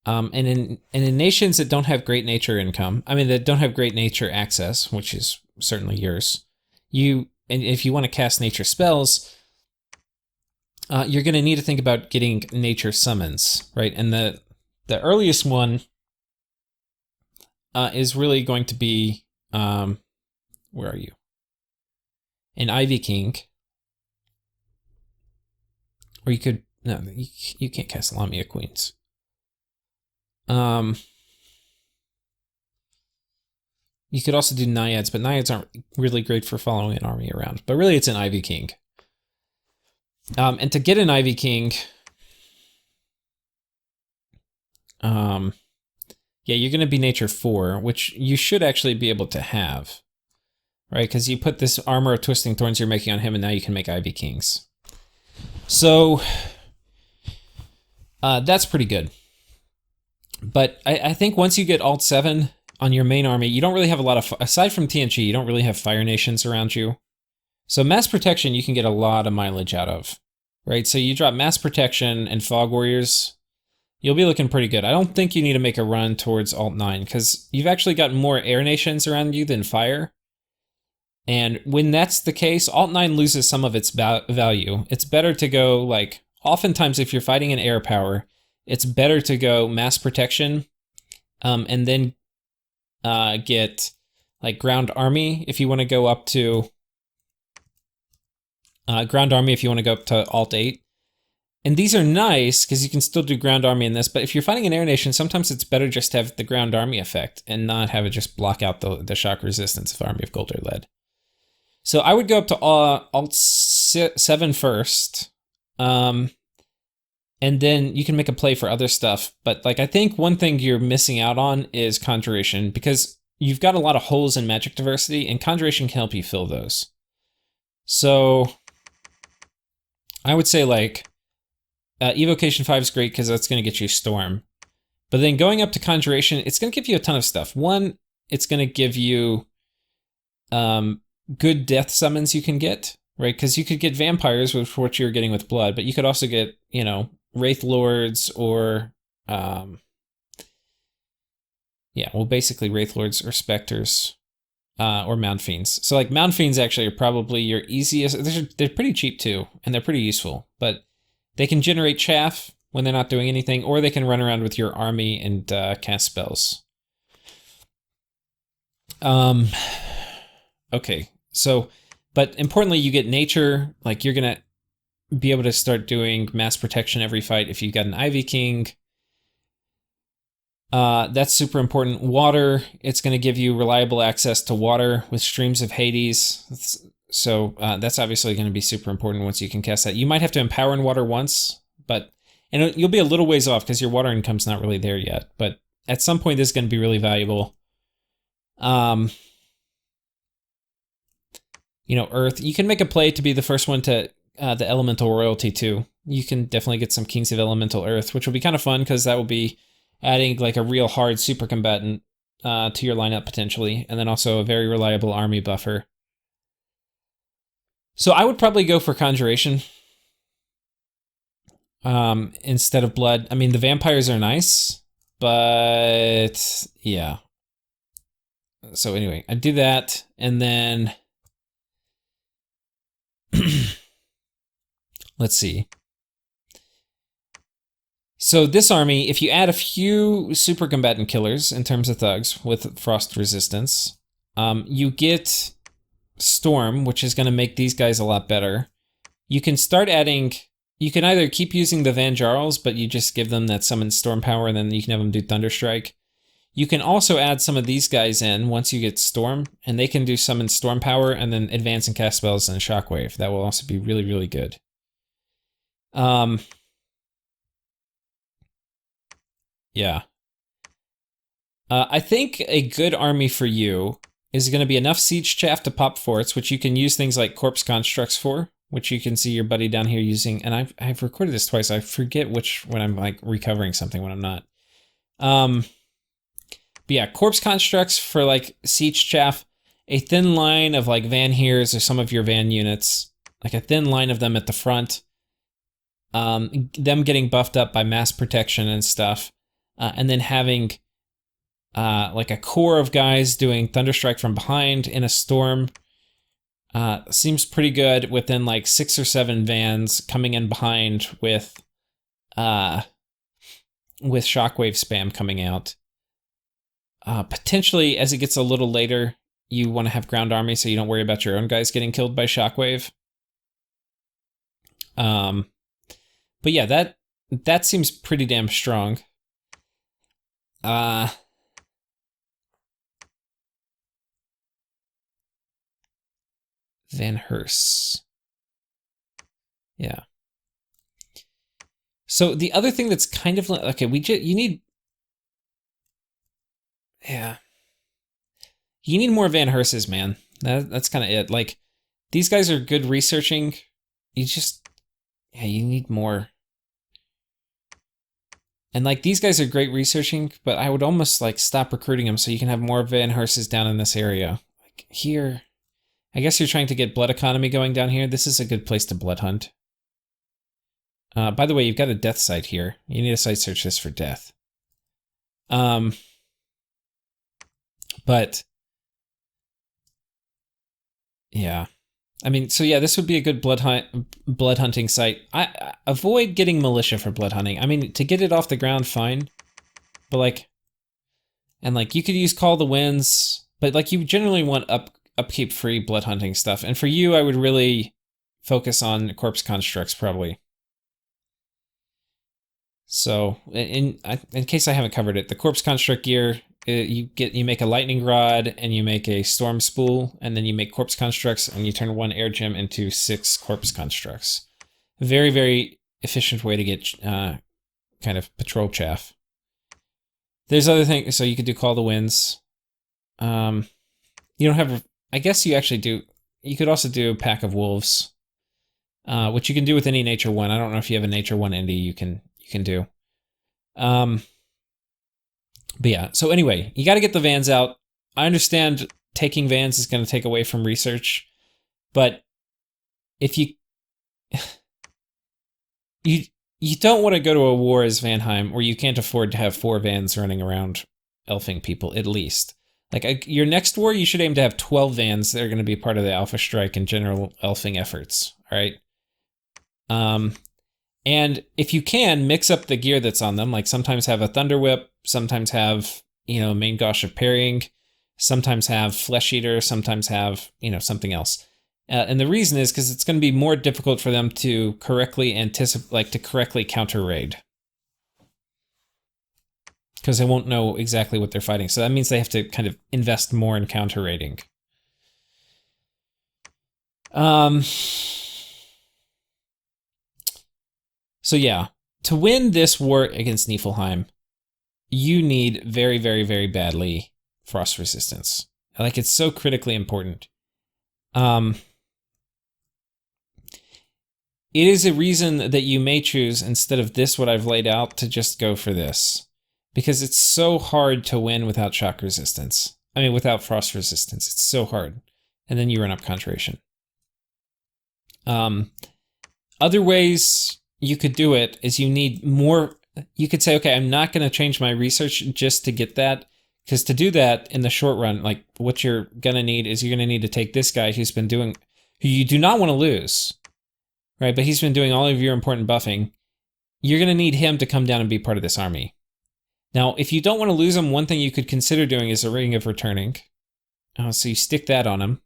And in nations that don't have great nature income, I mean, that don't have great nature access, which is certainly yours, you and if you want to cast nature spells, you're going to need to think about getting nature summons, right? And the earliest one is really going to be, where are you? An Ivy King. Or you could, no, you can't cast Lamia Queens. You could also do Naiads, but Naiads aren't really great for following an army around. But really, it's an Ivy King. And to get an Ivy King, yeah, you're going to be Nature 4, which you should actually be able to have, right? Because you put this Armor of Twisting Thorns you're making on him, and now you can make Ivy Kings. So that's pretty good. But I think once you get Alt 7 on your main army, you don't really have a lot of, aside from TNG, you don't really have Fire Nations around you. So Mass Protection you can get a lot of mileage out of, right? So you drop Mass Protection and Fog Warriors, you'll be looking pretty good. I don't think you need to make a run towards Alt 9, because you've actually got more Air Nations around you than Fire. And when that's the case, Alt 9 loses some of its value. It's better to go, like, oftentimes if you're fighting an air power, it's better to go Mass Protection, and then get like Ground Army if you want to go up to Ground Army if you want to go up to Alt 8. And these are nice because you can still do Ground Army in this, but if you're fighting an Air Nation, sometimes it's better just to have the Ground Army effect and not have it just block out the shock resistance of Army of Gold or Lead. So I would go up to Alt 7 first. And then you can make a play for other stuff. But like I think one thing you're missing out on is Conjuration, because you've got a lot of holes in magic diversity, and Conjuration can help you fill those. So I would say like Evocation 5 is great because that's going to get you Storm. But then going up to Conjuration, it's going to give you a ton of stuff. One, it's going to give you good death summons you can get, right? Because you could get vampires with what you're getting with blood, but you could also get, you know, Wraith Lords or, basically Wraith Lords or Specters, or Mound Fiends. So like Mound Fiends actually are probably your easiest. They're pretty cheap too, and they're pretty useful, but they can generate chaff when they're not doing anything, or they can run around with your army and cast spells. Okay, so, but importantly, you get nature, like you're gonna be able to start doing Mass Protection every fight if you've got an Ivy King. That's super important. Water, it's going to give you reliable access to water with Streams of Hades. So that's obviously going to be super important once you can cast that. You might have to empower in water once, and you'll be a little ways off because your water income's not really there yet. But at some point, this is going to be really valuable. Earth, you can make a play to be the first one to the Elemental Royalty too. You can definitely get some Kings of Elemental Earth, which will be kind of fun because that will be adding like a real hard super combatant to your lineup potentially, and then also a very reliable army buffer. So I would probably go for Conjuration instead of Blood. I mean, the vampires are nice, but yeah. So anyway, I do that, and then let's see. So this army, if you add a few super combatant killers in terms of thugs with frost resistance, you get Storm, which is going to make these guys a lot better. You can start adding, you can either keep using the Van Jarls, but you just give them that summon Storm power, and then you can have them do Thunderstrike. You can also add some of these guys in once you get Storm, and they can do summon Storm power and then advance and cast spells and Shockwave. That will also be really, really good. Yeah. I think a good army for you is going to be enough Siege Chaff to pop forts, which you can use things like Corpse Constructs for, which you can see your buddy down here using. And I've recorded this twice. I forget when I'm like recovering something, when I'm not. But yeah, Corpse Constructs for like Siege Chaff, a thin line of like Van Heers or some of your Van units, like a thin line of them at the front, them getting buffed up by Mass Protection and stuff. And then having like a core of guys doing Thunderstrike from behind in a storm, Seems pretty good within like 6 or 7 vans coming in behind with shockwave spam coming out. Potentially, as it gets a little later, you want to have ground army so you don't worry about your own guys getting killed by shockwave. But yeah, that seems pretty damn strong. Van Hers. Yeah. So the other thing that's kind of okay, you need, yeah, you need more Van Herses, man. That's kind of it. Like, these guys are good researching. You need more. And like, these guys are great researching, but I would almost like stop recruiting them so you can have more Van Herses down in this area. Like here, I guess you're trying to get blood economy going down here. This is a good place to blood hunt. By the way, you've got a death site here. You need to site search this for death. But yeah, I mean, so yeah, this would be a good blood hunting site. I avoid getting militia for blood hunting. I mean, to get it off the ground, fine, but like, and like you could use Call the Winds, but like you generally want upkeep free blood hunting stuff. And for you, I would really focus on corpse constructs probably. So in case I haven't covered it, the corpse construct gear, you make a lightning rod and you make a storm spool, and then you make corpse constructs and you turn 1 air gem into 6 corpse constructs. Very, very efficient way to get kind of patrol chaff. There's other things, so you could do Call the Winds. You don't have, I guess you actually do, you could also do Pack of Wolves, which you can do with any Nature 1. I don't know if you have a Nature 1 Indy you can do. But yeah, so anyway, you got to get the vans out. I understand taking vans is going to take away from research, but if you don't want to go to a war as Vanheim where you can't afford to have 4 vans running around elfing people, at least. Like, your next war, you should aim to have 12 vans that are going to be part of the Alpha Strike and general elfing efforts, all right? And if you can, mix up the gear that's on them. Like, sometimes have a Thunder Whip, sometimes have, Main Gosh of Parrying, sometimes have Flesh Eater, sometimes have, something else. And the reason is because it's going to be more difficult for them to correctly to correctly counter raid. Because they won't know exactly what they're fighting. So that means they have to kind of invest more in counter raiding. So yeah, to win this war against Niflheim, you need very, very, very badly frost resistance. Like, it's so critically important. It is a reason that you may choose, instead of this, what I've laid out, to just go for this. Because it's so hard to win without shock resistance. I mean, without frost resistance. It's so hard. And then you run up Conjuration. Other ways you could do it is you need more. You could say, okay, I'm not going to change my research just to get that. Because to do that in the short run, like, what you're going to need is you're going to need to take this guy who you do not want to lose. Right, but he's been doing all of your important buffing. You're going to need him to come down and be part of this army. Now, if you don't want to lose him, one thing you could consider doing is a Ring of Returning. So you stick that on him.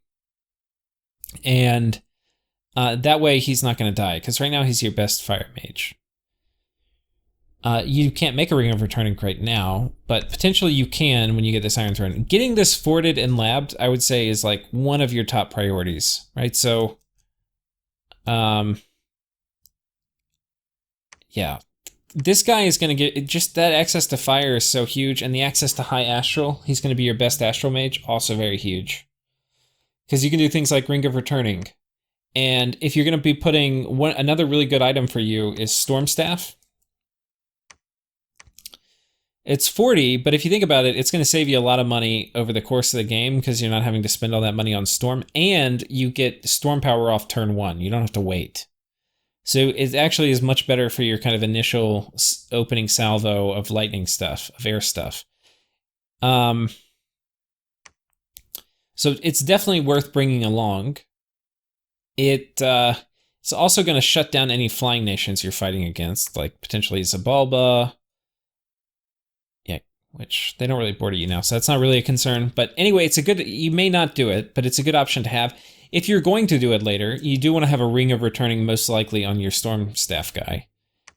And that way he's not going to die, because right now he's your best fire mage. You can't make a Ring of Returning right now, but potentially you can when you get this Iron Throne. Getting this forted and labbed, I would say, is like one of your top priorities, right? So, yeah. This guy is going to get, just that access to fire is so huge, and the access to high astral, he's going to be your best astral mage, also very huge. Because you can do things like Ring of Returning. And if you're going to be putting, another really good item for you is Storm Staff. It's 40, but if you think about it, it's going to save you a lot of money over the course of the game, because you're not having to spend all that money on Storm, and you get Storm Power off turn 1. You don't have to wait. So it actually is much better for your kind of initial opening salvo of lightning stuff, of air stuff. So it's definitely worth bringing along. It's also going to shut down any flying nations you're fighting against, like potentially Zabalba. Yeah, which they don't really border you now, so that's not really a concern. But anyway, it's a good, you may not do it, but it's a good option to have. If you're going to do it later, you do want to have a Ring of Returning most likely on your Storm Staff guy.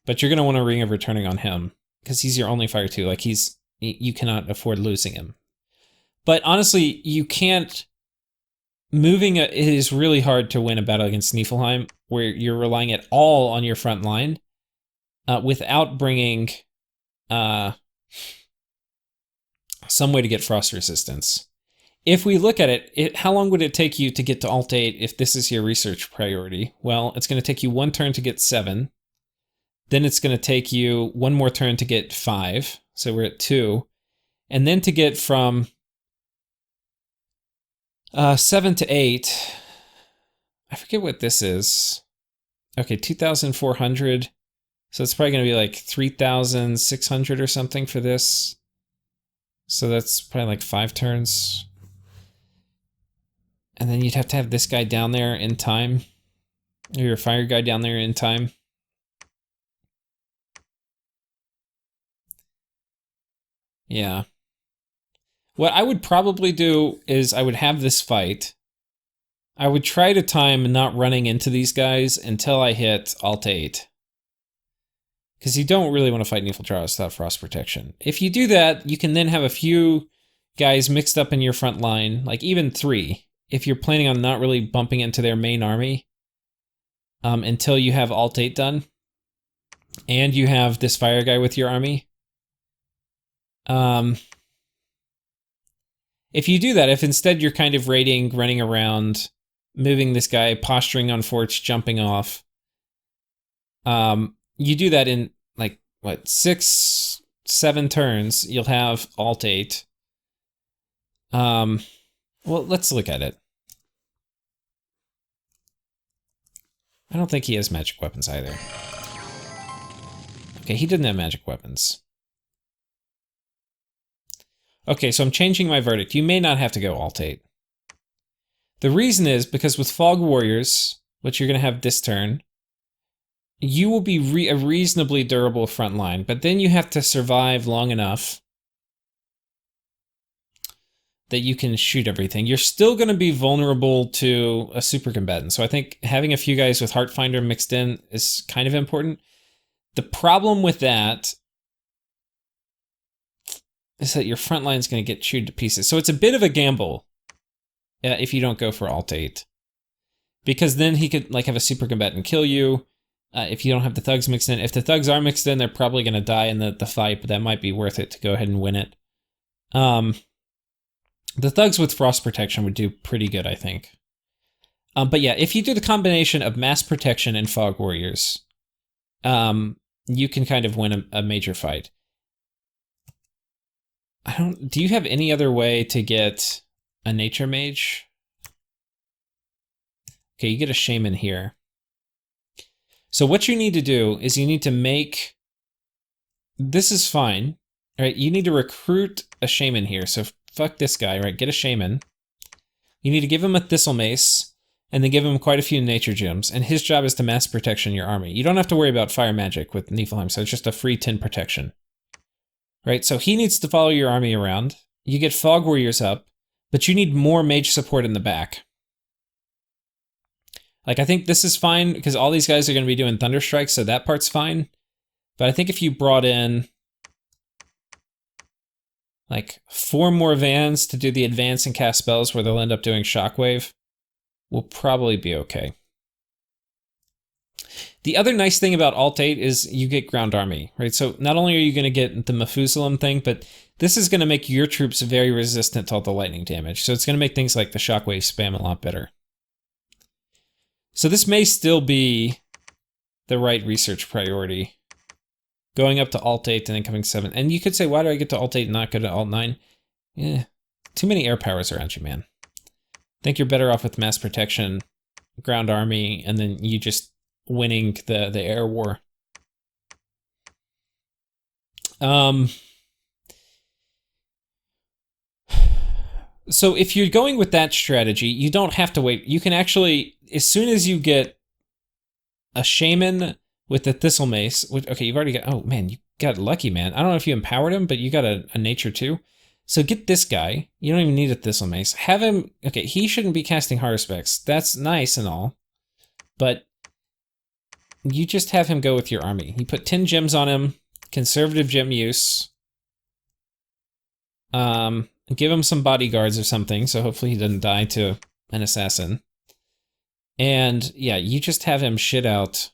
But you're going to want a Ring of Returning on him, because he's your only Fire 2. Like, you cannot afford losing him. But honestly, you can't, it is really hard to win a battle against Niflheim, where you're relying at all on your front line, without bringing some way to get frost resistance. If we look at it, how long would it take you to get to Alt 8 if this is your research priority? Well, it's going to take you 1 turn to get 7. Then it's going to take you 1 more turn to get 5. So we're at 2. And then to get from 7 to 8, I forget what this is. Okay, 2,400. So it's probably going to be like 3,600 or something for this. So that's probably like 5 turns. And then you'd have to have this guy down there in time. Or your fire guy down there in time. Yeah. What I would probably do is I would have this fight. I would try to time not running into these guys until I hit Alt 8. Because you don't really want to fight Niflheim without frost protection. If you do that, you can then have a few guys mixed up in your front line, like even 3, if you're planning on not really bumping into their main army until you have Alt 8 done, and you have this fire guy with your army. If you do that, if instead you're kind of raiding, running around, moving this guy, posturing on forts, jumping off, you do that in like, what, 6, 7 turns, you'll have Alt 8. Well, let's look at it. I don't think he has magic weapons either. Okay, he didn't have magic weapons. Okay, so I'm changing my verdict. You may not have to go Alt 8. The reason is because with Fog Warriors, which you're going to have this turn, you will be a reasonably durable front line, but then you have to survive long enough that you can shoot everything. You're still going to be vulnerable to a super combatant, so I think having a few guys with Heartfinder mixed in is kind of important. The problem with that is that your front line is going to get chewed to pieces. So it's a bit of a gamble if you don't go for Alt 8. Because then he could like have a super combatant kill you if you don't have the thugs mixed in. If the thugs are mixed in, they're probably going to die in the fight, but that might be worth it to go ahead and win it. The thugs with frost protection would do pretty good, I think. But yeah, if you do the combination of mass protection and fog warriors, you can kind of win a major fight. Do you have any other way to get a nature mage? Okay, you get a shaman here. So what you need to do is you need to make, this is fine, right? You need to recruit a shaman here. So fuck this guy, right? Get a shaman. You need to give him a thistle mace and then give him quite a few nature gems. And his job is to mass protection your army. You don't have to worry about fire magic with Niflheim, so it's just a free 10 protection. Right, so he needs to follow your army around. You get Fog Warriors up, but you need more mage support in the back. Like, I think this is fine, because all these guys are going to be doing Thunder Strikes, so that part's fine. But I think if you brought in, like, 4 more vans to do the advance and cast spells where they'll end up doing Shockwave, we'll probably be okay. The other nice thing about Alt 8 is you get Ground Army, right? So not only are you going to get the Methuselam thing, but this is going to make your troops very resistant to all the lightning damage. So it's going to make things like the Shockwave spam a lot better. So this may still be the right research priority. Going up to Alt 8 and then coming 7. And you could say, why do I get to Alt 8 and not go to Alt 9? Yeah, too many air powers around you, man. I think you're better off with mass protection, Ground Army, and then you just winning the air war. So if you're going with that strategy, you don't have to wait. You can actually, as soon as you get a shaman with the thistle mace, which, okay, you've already got, oh man, you got lucky, man. I don't know if you empowered him, but you got a nature too. So get this guy. You don't even need a thistle mace. Have him, okay, he shouldn't be casting Haruspex. That's nice and all, but you just have him go with your army. You put 10 gems on him, conservative gem use. Give him some bodyguards or something, so hopefully he doesn't die to an assassin. And yeah, you just have him shit out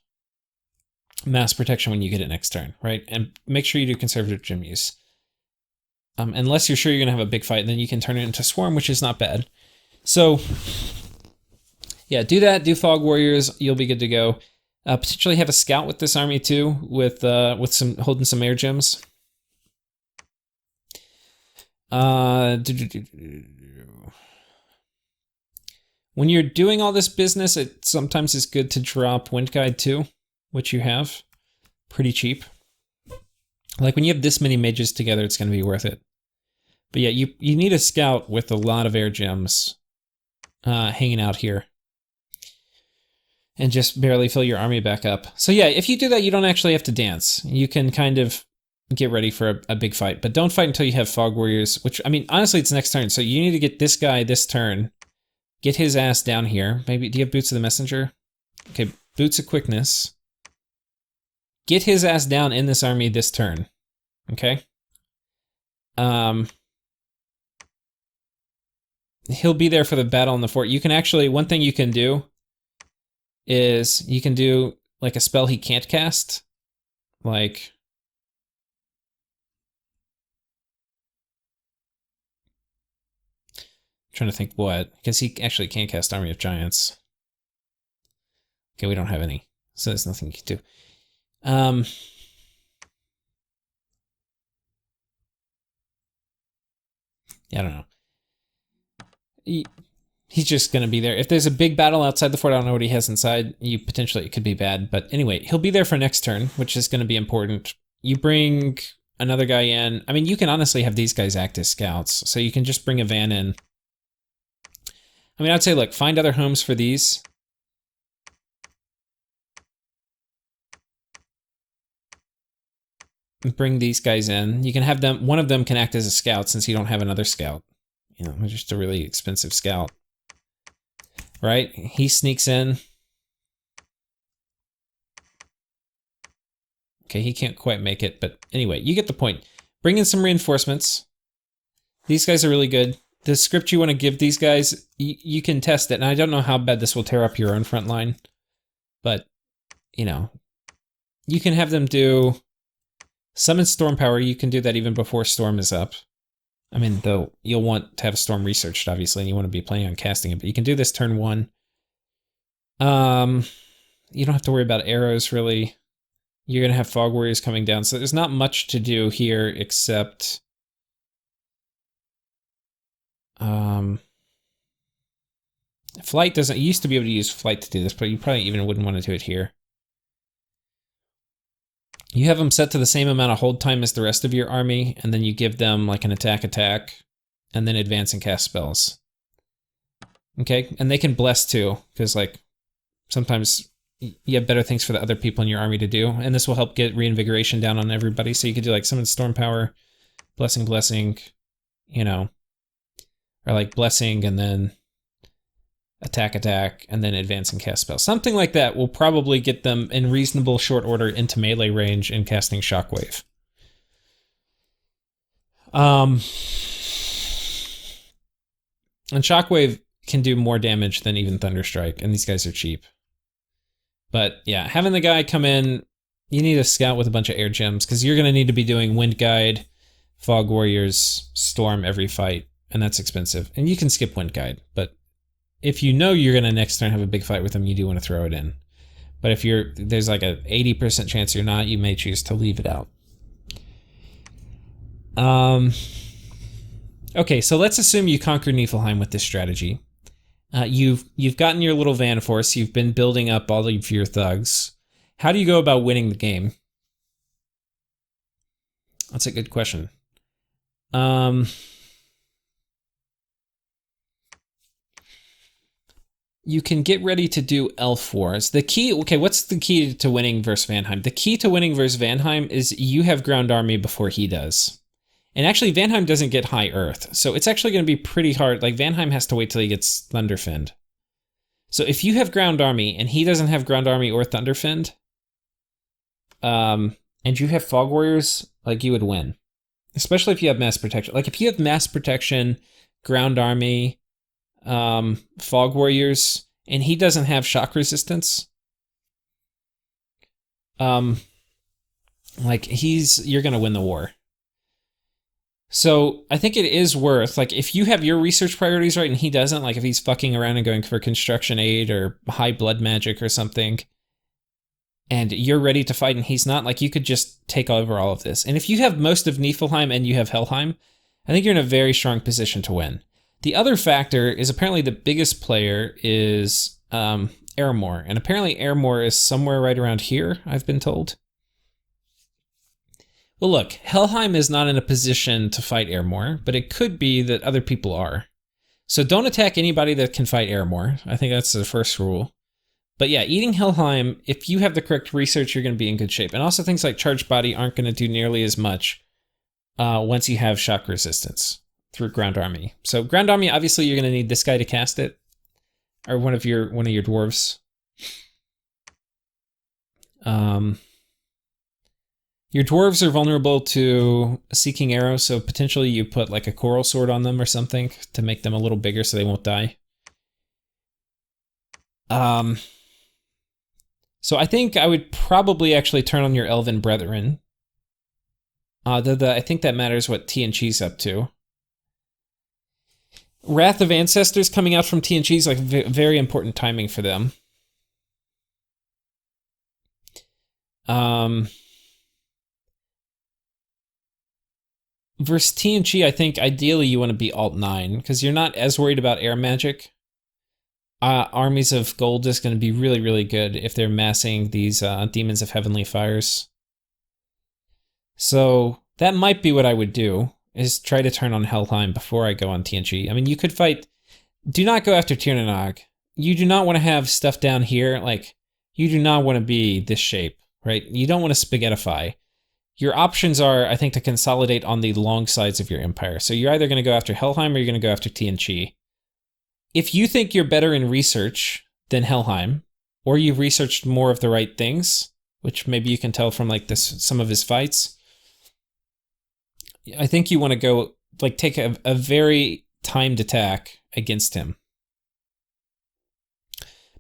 mass protection when you get it next turn, right? And make sure you do conservative gem use. Unless you're sure you're gonna have a big fight, then you can turn it into Swarm, which is not bad. So yeah, do that, do Fog Warriors, you'll be good to go. Potentially have a scout with this army too, with some holding some air gems. When you're doing all this business, it sometimes is good to drop Wind Guide too, which you have. Pretty cheap. Like when you have this many mages together, it's going to be worth it. But yeah, you need a scout with a lot of air gems hanging out here. And just barely fill your army back up. So yeah, if you do that, you don't actually have to dance. You can kind of get ready for a big fight, but don't fight until you have Fog Warriors, which, I mean, honestly, it's next turn, so you need to get this guy this turn, get his ass down here. Maybe, do you have Boots of the Messenger? Okay, Boots of Quickness. Get his ass down in this army this turn, okay? He'll be there for the battle in the fort. You can actually, one thing you can do is you can do like a spell he can't cast, like... Trying to think what, because he actually can't cast Army of Giants. Okay, we don't have any, so there's nothing you can do. Yeah, I don't know. He's just gonna be there. If there's a big battle outside the fort, I don't know what he has inside. Potentially, it could be bad, but anyway, he'll be there for next turn, which is gonna be important. You bring another guy in. I mean, you can honestly have these guys act as scouts, so you can just bring a van in. I mean, I'd say, look, find other homes for these. Bring these guys in. You can have them, one of them can act as a scout since you don't have another scout. You know, just a really expensive scout. Right? He sneaks in. Okay, he can't quite make it, but anyway, you get the point. Bring in some reinforcements. These guys are really good. The script you want to give these guys, you can test it. And I don't know how bad this will tear up your own front line, but, you know, you can have them do summon Storm Power. You can do that even before Storm is up. I mean, though, you'll want to have Storm researched, obviously, and you want to be planning on casting it, but you can do this turn 1. You don't have to worry about arrows, really. You're going to have Fog Warriors coming down, so there's not much to do here except... Flight doesn't... You used to be able to use Flight to do this, but you probably even wouldn't want to do it here. You have them set to the same amount of hold time as the rest of your army, and then you give them like an attack, and then advance and cast spells. Okay, and they can bless too, because like sometimes you have better things for the other people in your army to do, and this will help get reinvigoration down on everybody. So you could do like summon Storm Power, blessing, you know, or like blessing and then attack, and then advance and cast spells. Something like that will probably get them in reasonable short order into melee range and casting Shockwave. And Shockwave can do more damage than even Thunderstrike, and these guys are cheap. But yeah, having the guy come in, you need a scout with a bunch of air gems, because you're going to need to be doing Wind Guide, Fog Warriors, Storm every fight, and that's expensive. And you can skip Wind Guide, but if you know you're going to next turn have a big fight with them, you do want to throw it in. But if there's like a 80% chance you're not, you may choose to leave it out. Okay, so let's assume you conquer Niflheim with this strategy. You've gotten your little van force, you've been building up all of your thugs. How do you go about winning the game? That's a good question. you can get ready to do Elf Wars. The key, okay, what's the key to winning versus Vanheim? The key to winning versus Vanheim is you have Ground Army before he does. And actually, Vanheim doesn't get High Earth, so it's actually going to be pretty hard. Like, Vanheim has to wait till he gets Thunderfinned. So if you have Ground Army, and he doesn't have Ground Army or Thunderfinned, and you have Fog Warriors, like, you would win. Especially if you have Mass Protection. Like, if you have Mass Protection, Ground Army, Fog Warriors, and he doesn't have Shock Resistance, like, you're gonna win the war. So I think it is worth, like, if you have your research priorities right and he doesn't, like if he's fucking around and going for construction aid or high blood magic or something, and you're ready to fight and he's not, like, you could just take over all of this. And if you have most of Niflheim and you have Helheim, I think you're in a very strong position to win. The other factor is apparently the biggest player is Airmore, and apparently Airmore is somewhere right around here, I've been told. Well, look, Helheim is not in a position to fight Airmore, but it could be that other people are. So don't attack anybody that can fight Airmore. I think that's the first rule. But yeah, eating Helheim, if you have the correct research, you're going to be in good shape. And also things like Charged Body aren't going to do nearly as much once you have shock resistance through Ground Army. So Ground Army, obviously you're going to need this guy to cast it, or one of your dwarves. Your dwarves are vulnerable to Seeking Arrow, so potentially you put like a Coral Sword on them or something to make them a little bigger so they won't die. So I think I would probably actually turn on your Elven Brethren. I think that matters what TNG's up to. Wrath of Ancestors coming out from TNG's like very important timing for them. Versus TNG, I think ideally you want to be Alt 9, because you're not as worried about air magic. Armies of Gold is going to be really, really good if they're massing these Demons of Heavenly Fires. So that might be what I would do, is try to turn on Helheim before I go on TNG. I mean, you could fight... Do not go after Tirnanog. You do not want to have stuff down here. Like, you do not want to be this shape, right? You don't want to spaghettify. Your options are, I think, to consolidate on the long sides of your empire. So you're either going to go after Helheim or you're going to go after TNG. If you think you're better in research than Helheim, or you've researched more of the right things, which maybe you can tell from like some of his fights, I think you want to go like take a very timed attack against him.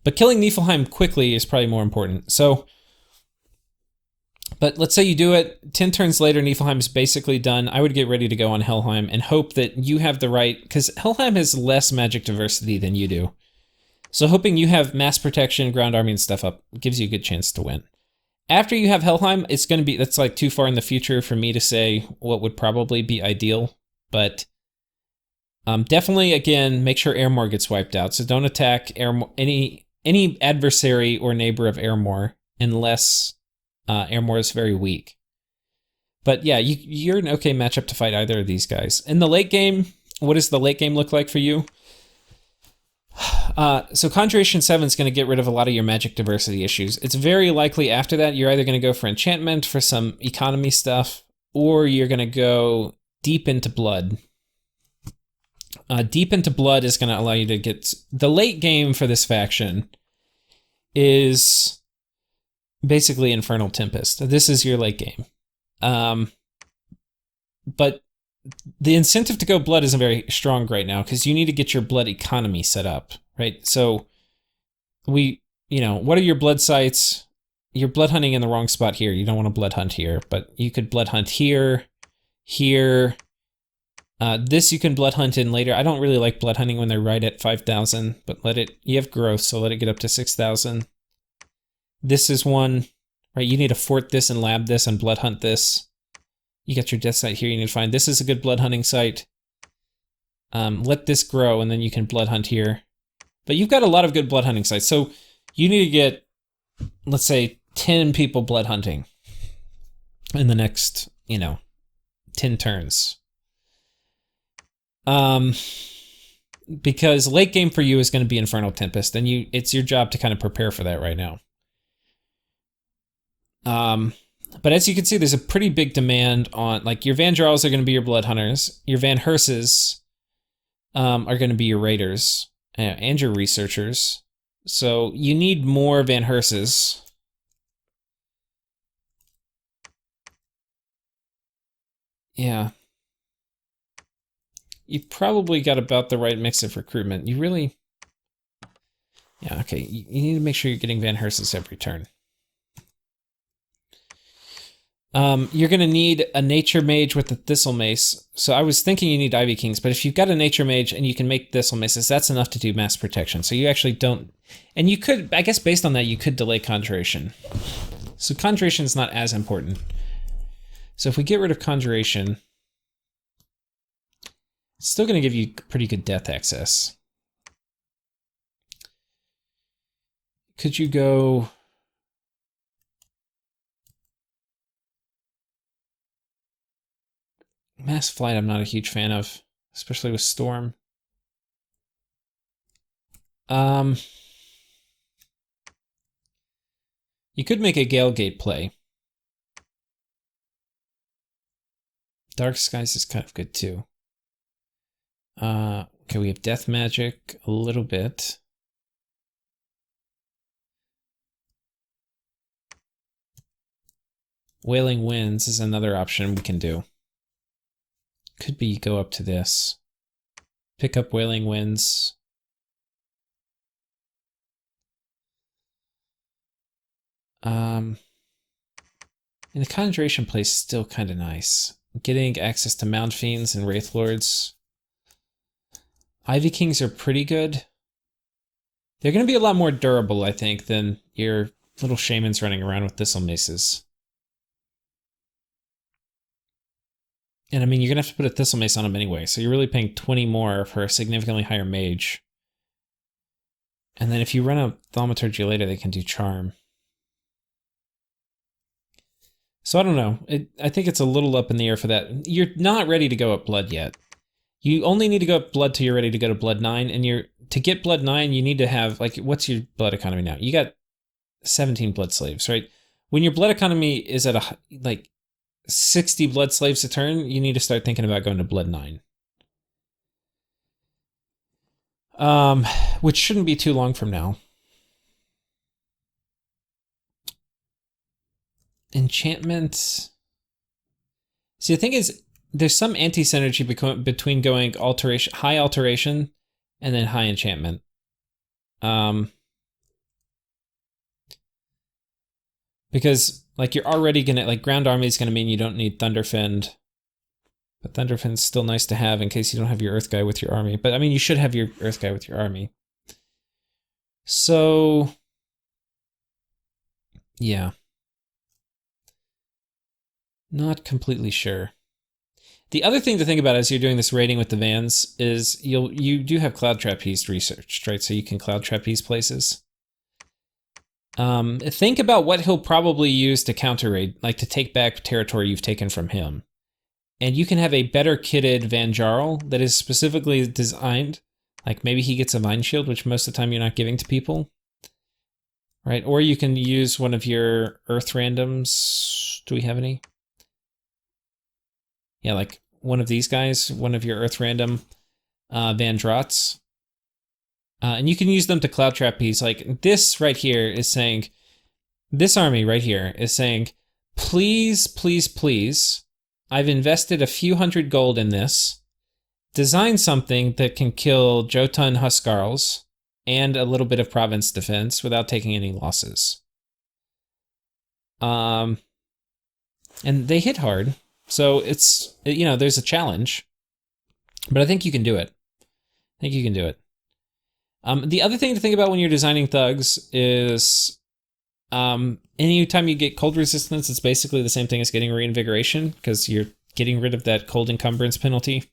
But killing Niflheim quickly is probably more important. So, but let's say you do it, 10 turns later, Niflheim is basically done. I would get ready to go on Helheim and hope that you have the right, because Helheim has less magic diversity than you do. So hoping you have mass protection, ground army and stuff up gives you a good chance to win. After you have Helheim, it's going to be, that's like too far in the future for me to say what would probably be ideal. But definitely, again, make sure Airmore gets wiped out. So don't attack any adversary or neighbor of Airmore unless Airmore is very weak. But yeah, you're an okay matchup to fight either of these guys. In the late game, what does the late game look like for you? So Conjuration 7 is going to get rid of a lot of your magic diversity issues. It's very likely after that you're either going to go for enchantment for some economy stuff, or you're going to go deep into blood. Deep into blood is going to allow you to get... The late game for this faction is basically Infernal Tempest. This is your late game. But the incentive to go blood isn't very strong right now because you need to get your blood economy set up, right? So what are your blood sites? You're blood hunting in the wrong spot here. You don't want to blood hunt here, but you could blood hunt here, here. This you can blood hunt in later. I don't really like blood hunting when they're right at 5,000, but you have growth, so let it get up to 6,000. This is one, right? You need to fort this and lab this and blood hunt this. You got your death site here you need to find. This is a good blood hunting site. Let this grow and then you can blood hunt here. But you've got a lot of good blood hunting sites. So you need to get, let's say, 10 people blood hunting in the next, 10 turns. because late game for you is going to be Infernal Tempest, and it's your job to kind of prepare for that right now. But as you can see, there's a pretty big demand on, like, your Van Jarls are going to be your Blood Hunters, your Van Herses are going to be your Raiders, and your Researchers. So you need more Van Herses. Yeah. You've probably got about the right mix of recruitment. You really... Yeah, okay. You need to make sure you're getting Van Herses every turn. You're going to need a Nature Mage with the Thistle Mace. So I was thinking you need Ivy Kings, but if you've got a Nature Mage and you can make Thistle Maces, that's enough to do mass protection. So you actually don't... And you could, I guess based on that, you could delay Conjuration. So Conjuration is not as important. So if we get rid of Conjuration, it's still going to give you pretty good death access. Could you go... Mass Flight I'm not a huge fan of, especially with Storm. You could make a Galegate play. Dark Skies is kind of good too. Okay, we have Death Magic a little bit. Wailing Winds is another option we can do. Could be go up to this. Pick up Wailing Winds. And the Conjuration play is still kind of nice. Getting access to Mound Fiends and Wraith Lords. Ivy Kings are pretty good. They're going to be a lot more durable, I think, than your little shamans running around with Thistle Maces. And I mean, you're going to have to put a Thistle Mace on them anyway, so you're really paying 20 more for a significantly higher mage. And then if you run a Thaumaturgy later, they can do Charm. So I don't know. I think it's a little up in the air for that. You're not ready to go up Blood yet. You only need to go up Blood till you're ready to go to Blood 9, and to get Blood 9, you need to have, like, what's your Blood economy now? You got 17 Blood Slaves, right? When your Blood economy is at like 60 Blood Slaves a turn, you need to start thinking about going to Blood 9. Which shouldn't be too long from now. Enchantments. See, the thing is, there's some anti-synergy between going high alteration and then high enchantment. Because, like, you're already gonna, like, Ground Army is gonna mean you don't need Thunderfend. But Thunderfend's still nice to have in case you don't have your Earth guy with your army. But, I mean, you should have your Earth guy with your army. So... yeah. Not completely sure. The other thing to think about as you're doing this raiding with the Vans is you do have Cloud Trapeze researched, right? So you can Cloud Trapeze places. Think about what he'll probably use to counter raid, like to take back territory you've taken from him. And you can have a better kitted Van Jarl that is specifically designed, like maybe he gets a Vine Shield, which most of the time you're not giving to people. Right? Or you can use one of your Earth randoms. Do we have any? Yeah, like one of these guys, one of your Earth random Van Drots. And you can use them to Cloud Trapeze. Like this right here is saying, this army right here is saying, please, please, please, I've invested a few hundred gold in this. Design something that can kill Jotun Huskarls and a little bit of province defense without taking any losses. And they hit hard. So it's, you know, there's a challenge, but I think you can do it. I think you can do it. The other thing to think about when you're designing thugs is anytime you get cold resistance, it's basically the same thing as getting reinvigoration because you're getting rid of that cold encumbrance penalty.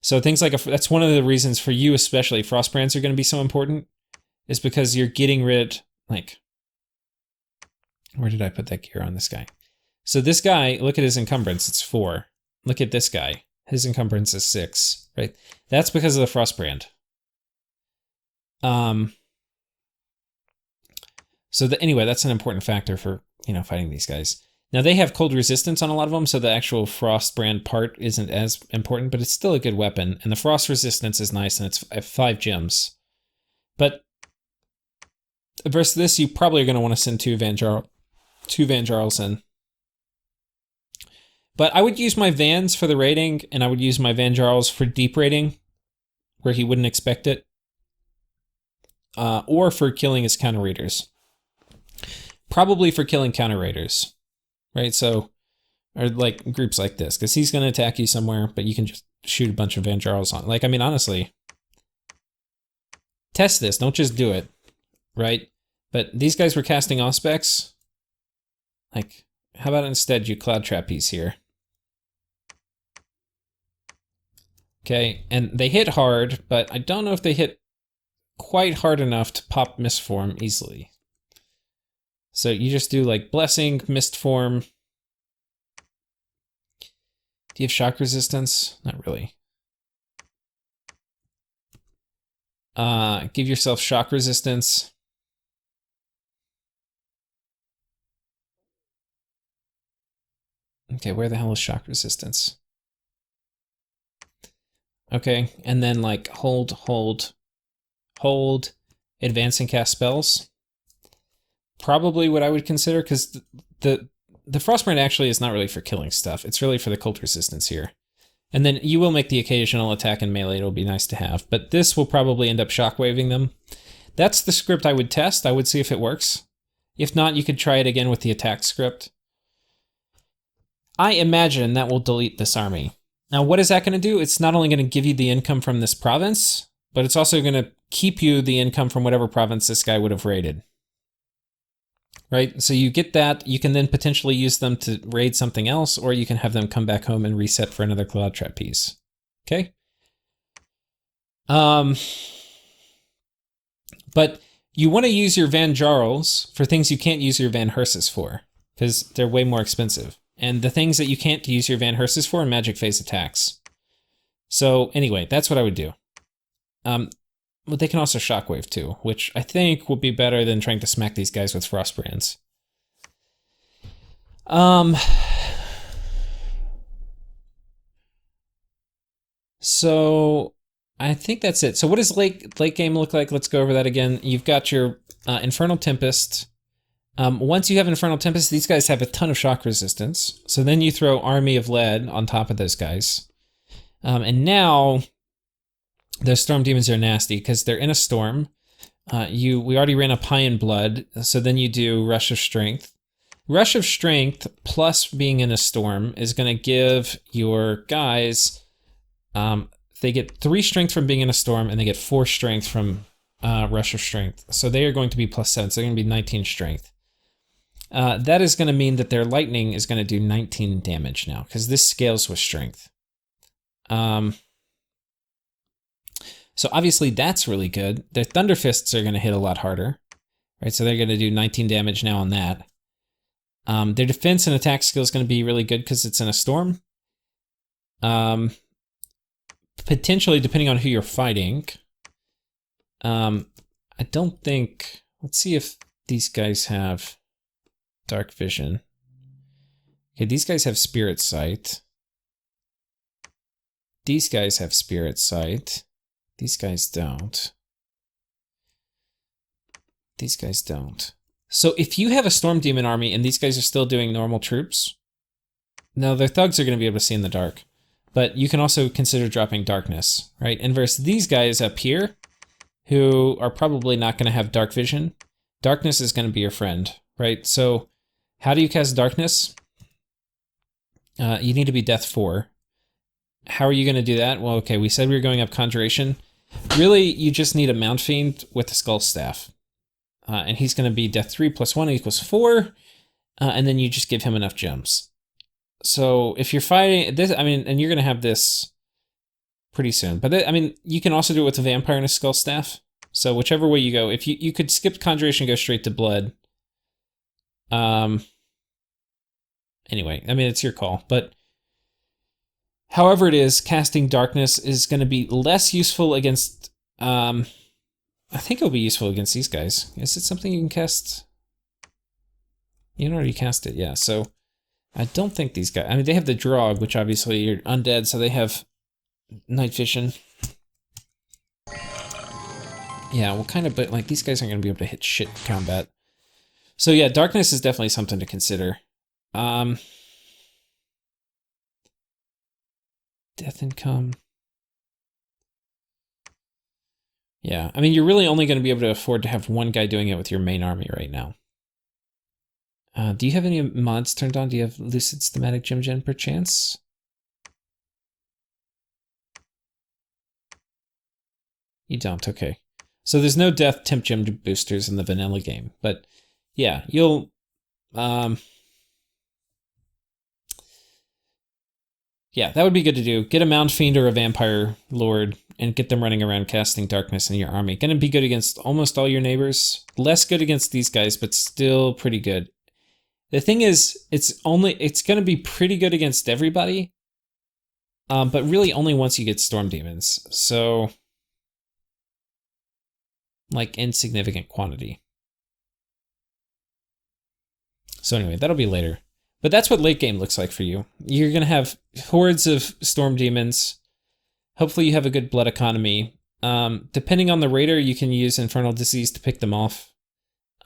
So things like, that's one of the reasons for you especially, Frostbrands are going to be so important, is because you're getting rid, like, where did I put that gear on this guy? So this guy, look at his encumbrance, it's 4. Look at this guy. His encumbrance is 6, right? That's because of the Frostbrand. Anyway, that's an important factor for, fighting these guys. Now, they have cold resistance on a lot of them, so the actual Frostbrand part isn't as important, but it's still a good weapon, and the frost resistance is nice, and it's 5 gems. But versus this, you probably are going to want to send 2 Van Jarls in. But I would use my Vans for the raiding, and I would use my Van Jarls for deep raiding, where he wouldn't expect it. Or for killing his counter raiders. Probably for killing counter raiders, right? So, or like groups like this, because he's going to attack you somewhere, but you can just shoot a bunch of Van Jarls on. Like, I mean, honestly, test this. Don't just do it, right? But these guys were casting Auspex. Like, how about instead you Cloud Trapeze here? Okay, and they hit hard, but I don't know if they hit quite hard enough to pop Mistform easily. So you just do like Blessing, Mistform. Do you have shock resistance? Not really. Give yourself shock resistance. Okay, where the hell is shock resistance? Okay, and then like hold, advance and cast spells. Probably what I would consider, because the Frostbrand actually is not really for killing stuff. It's really for the cold resistance here. And then you will make the occasional attack in melee. It'll be nice to have. But this will probably end up shockwaving them. That's the script I would test. I would see if it works. If not, you could try it again with the attack script. I imagine that will delete this army. Now, what is that going to do? It's not only going to give you the income from this province, but it's also going to keep you the income from whatever province this guy would have raided. Right? So you get that. You can then potentially use them to raid something else, or you can have them come back home and reset for another Cloud Trapeze. Okay? But you want to use your Van Jarls for things you can't use your Van Herses for, because they're way more expensive. And the things that you can't use your Van Herses for are magic phase attacks. So anyway, that's what I would do. But they can also shockwave too, which I think will be better than trying to smack these guys with Frostbrands. So I think that's it. So what does late game look like? Let's go over that again. You've got your Infernal Tempest. Once you have Infernal Tempest, these guys have a ton of shock resistance. So then you throw Army of Lead on top of those guys. And now the Storm Demons are nasty because they're in a storm. We already ran up High in Blood, so then you do Rush of Strength. Rush of Strength plus being in a storm is going to give your guys, they get 3 strength from being in a storm, and they get 4 strength from Rush of Strength. So they are going to be +7, so they're going to be 19 strength. That is going to mean that their lightning is going to do 19 damage now, because this scales with strength. So obviously that's really good. Their Thunder Fists are going to hit a lot harder, right? So they're going to do 19 damage now on that. Their defense and attack skill is going to be really good because it's in a storm. Potentially, depending on who you're fighting. I don't think... Let's see if these guys have Dark Vision. Okay, these guys have Spirit Sight. These guys have Spirit Sight. These guys don't. These guys don't. So if you have a Storm Demon army and these guys are still doing normal troops, now their thugs are going to be able to see in the dark. But you can also consider dropping Darkness, right? And versus these guys up here, who are probably not going to have Dark Vision, Darkness is going to be your friend, right? So how do you cast Darkness? You need to be Death 4. How are you going to do that? Well, okay, we said we were going up Conjuration. Really, you just need a Mount Fiend with the Skull Staff. And he's going to be Death 3 + 1 = 4. And then you just give him enough gems. So if you're fighting this, I mean, and you're going to have this pretty soon. But I mean, you can also do it with the Vampire and a Skull Staff. So whichever way you go, if you could skip Conjuration and go straight to Blood. Anyway, I mean, it's your call. But However it is, casting Darkness is going to be less useful against... I think it'll be useful against these guys. Is it something you can cast? You already cast it, yeah. So I don't think these guys... I mean, they have the Drog, which obviously are undead, so they have night vision. Yeah, well, kind of, but like these guys aren't going to be able to hit shit in combat. So yeah, Darkness is definitely something to consider. Death Income. Yeah, I mean, you're really only going to be able to afford to have one guy doing it with your main army right now. Do you have any mods turned on? Do you have Lucid Schematic Gem Gen per chance? You don't, okay. So there's no Death Temp Gem boosters in the vanilla game, but yeah, you'll... yeah, that would be good to do. Get a Mound Fiend or a Vampire Lord and get them running around casting Darkness in your army. Gonna be good against almost all your neighbors. Less good against these guys, but still pretty good. The thing is, it's gonna be pretty good against everybody, but really only once you get Storm Demons. So, like, insignificant quantity. So anyway, that'll be later. But that's what late game looks like for you. You're going to have hordes of Storm Demons. Hopefully you have a good blood economy. Depending on the raider, you can use Infernal Disease to pick them off.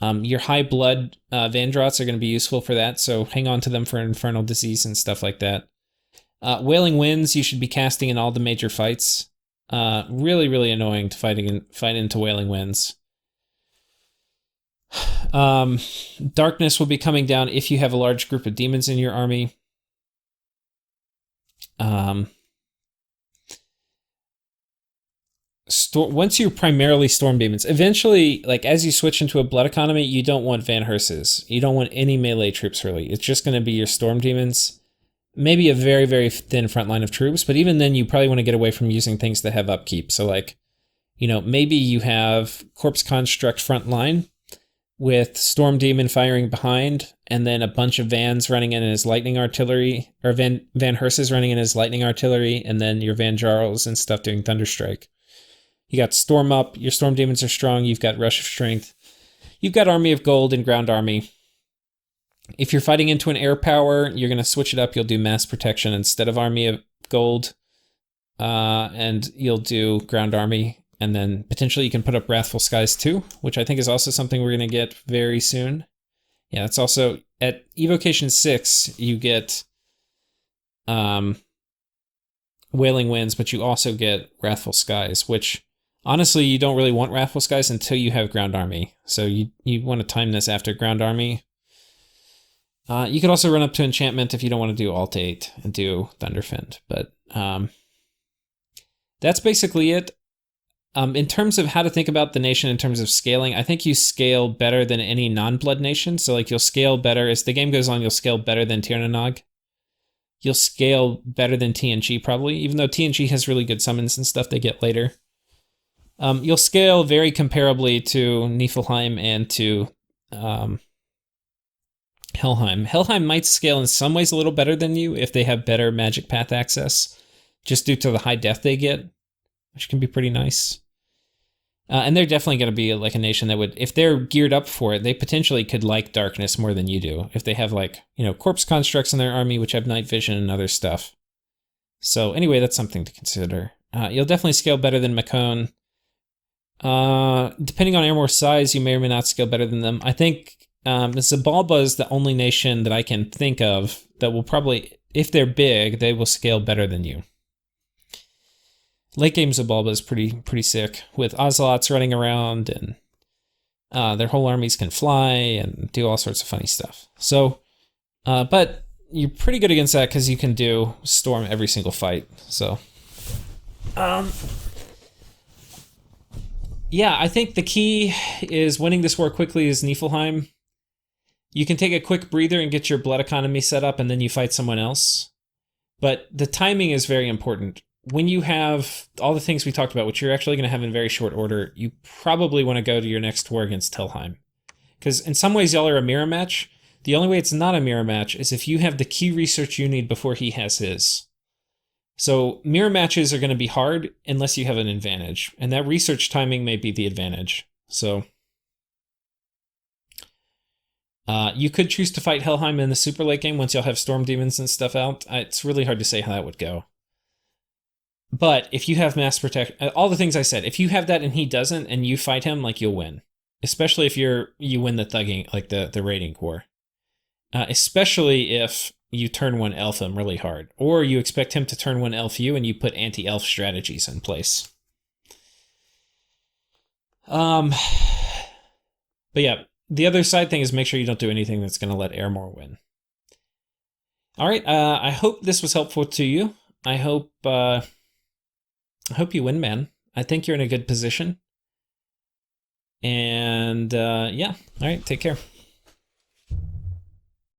Your high blood Vandrots are going to be useful for that, so hang on to them for Infernal Disease and stuff like that. Wailing Winds, you should be casting in all the major fights. Really, really annoying to fight into Wailing Winds. Darkness will be coming down if you have a large group of demons in your army. Once you're primarily Storm Demons, eventually, like, as you switch into a blood economy, you don't want Van Herses. You don't want any melee troops, really. It's just going to be your Storm Demons. Maybe a very, very thin front line of troops, but even then, you probably want to get away from using things that have upkeep. So, like, you know, maybe you have Corpse Construct front line with Storm Demon firing behind, and then a bunch of Vans running in as lightning artillery, or Van Herses running in as lightning artillery, and then your Van Jarls and stuff doing Thunderstrike. You got Storm up, your Storm Demons are strong, you've got Rush of Strength. You've got Army of Gold and Ground Army. If you're fighting into an air power, you're going to switch it up, you'll do Mass Protection instead of Army of Gold, and you'll do Ground Army. And then potentially you can put up Wrathful Skies too, which I think is also something we're going to get very soon. Yeah, it's also at Evocation 6, you get Wailing Winds, but you also get Wrathful Skies, which honestly, you don't really want Wrathful Skies until you have Ground Army. So you want to time this after Ground Army. You could also run up to Enchantment if you don't want to do Alt 8 and do Thunderfend. But that's basically it. In terms of how to think about the nation in terms of scaling, I think you scale better than any non-blood nation. So like you'll scale better as the game goes on. You'll scale better than Tirnanog. You'll scale better than TNG probably, even though TNG has really good summons and stuff they get later. You'll scale very comparably to Niflheim and to Helheim. Helheim might scale in some ways a little better than you if they have better magic path access, just due to the high death they get, which can be pretty nice. And they're definitely going to be like a nation that would, if they're geared up for it, they potentially could like Darkness more than you do. If they have like, you know, Corpse Constructs in their army, which have night vision and other stuff. So anyway, that's something to consider. You'll definitely scale better than Macone. Depending on Airmore size, you may or may not scale better than them. I think Zabalba is the only nation that I can think of that will probably, if they're big, they will scale better than you. Late game Zabalba is pretty sick, with Ocelots running around, and their whole armies can fly and do all sorts of funny stuff. So, but you're pretty good against that because you can do Storm every single fight. So, yeah, I think the key is winning this war quickly is Niflheim. You can take a quick breather and get your blood economy set up, and then you fight someone else. But the timing is very important. When you have all the things we talked about, which you're actually going to have in very short order, you probably want to go to your next war against Helheim. Because in some ways, y'all are a mirror match. The only way it's not a mirror match is if you have the key research you need before he has his. So mirror matches are going to be hard unless you have an advantage, and that research timing may be the advantage. So you could choose to fight Helheim in the super late game once y'all have Storm Demons and stuff out. It's really hard to say how that would go. But if you have mass protect, all the things I said, if you have that and he doesn't, and you fight him, like, you'll win. Especially if you win the thugging, like the raiding core. Especially if you turn one elf him really hard, or you expect him to turn one elf you, and you put anti-elf strategies in place. But yeah, the other side thing is make sure you don't do anything that's going to let Airmore win. All right, I hope this was helpful to you. I hope you win, man. I think you're in a good position. And yeah, all right, take care.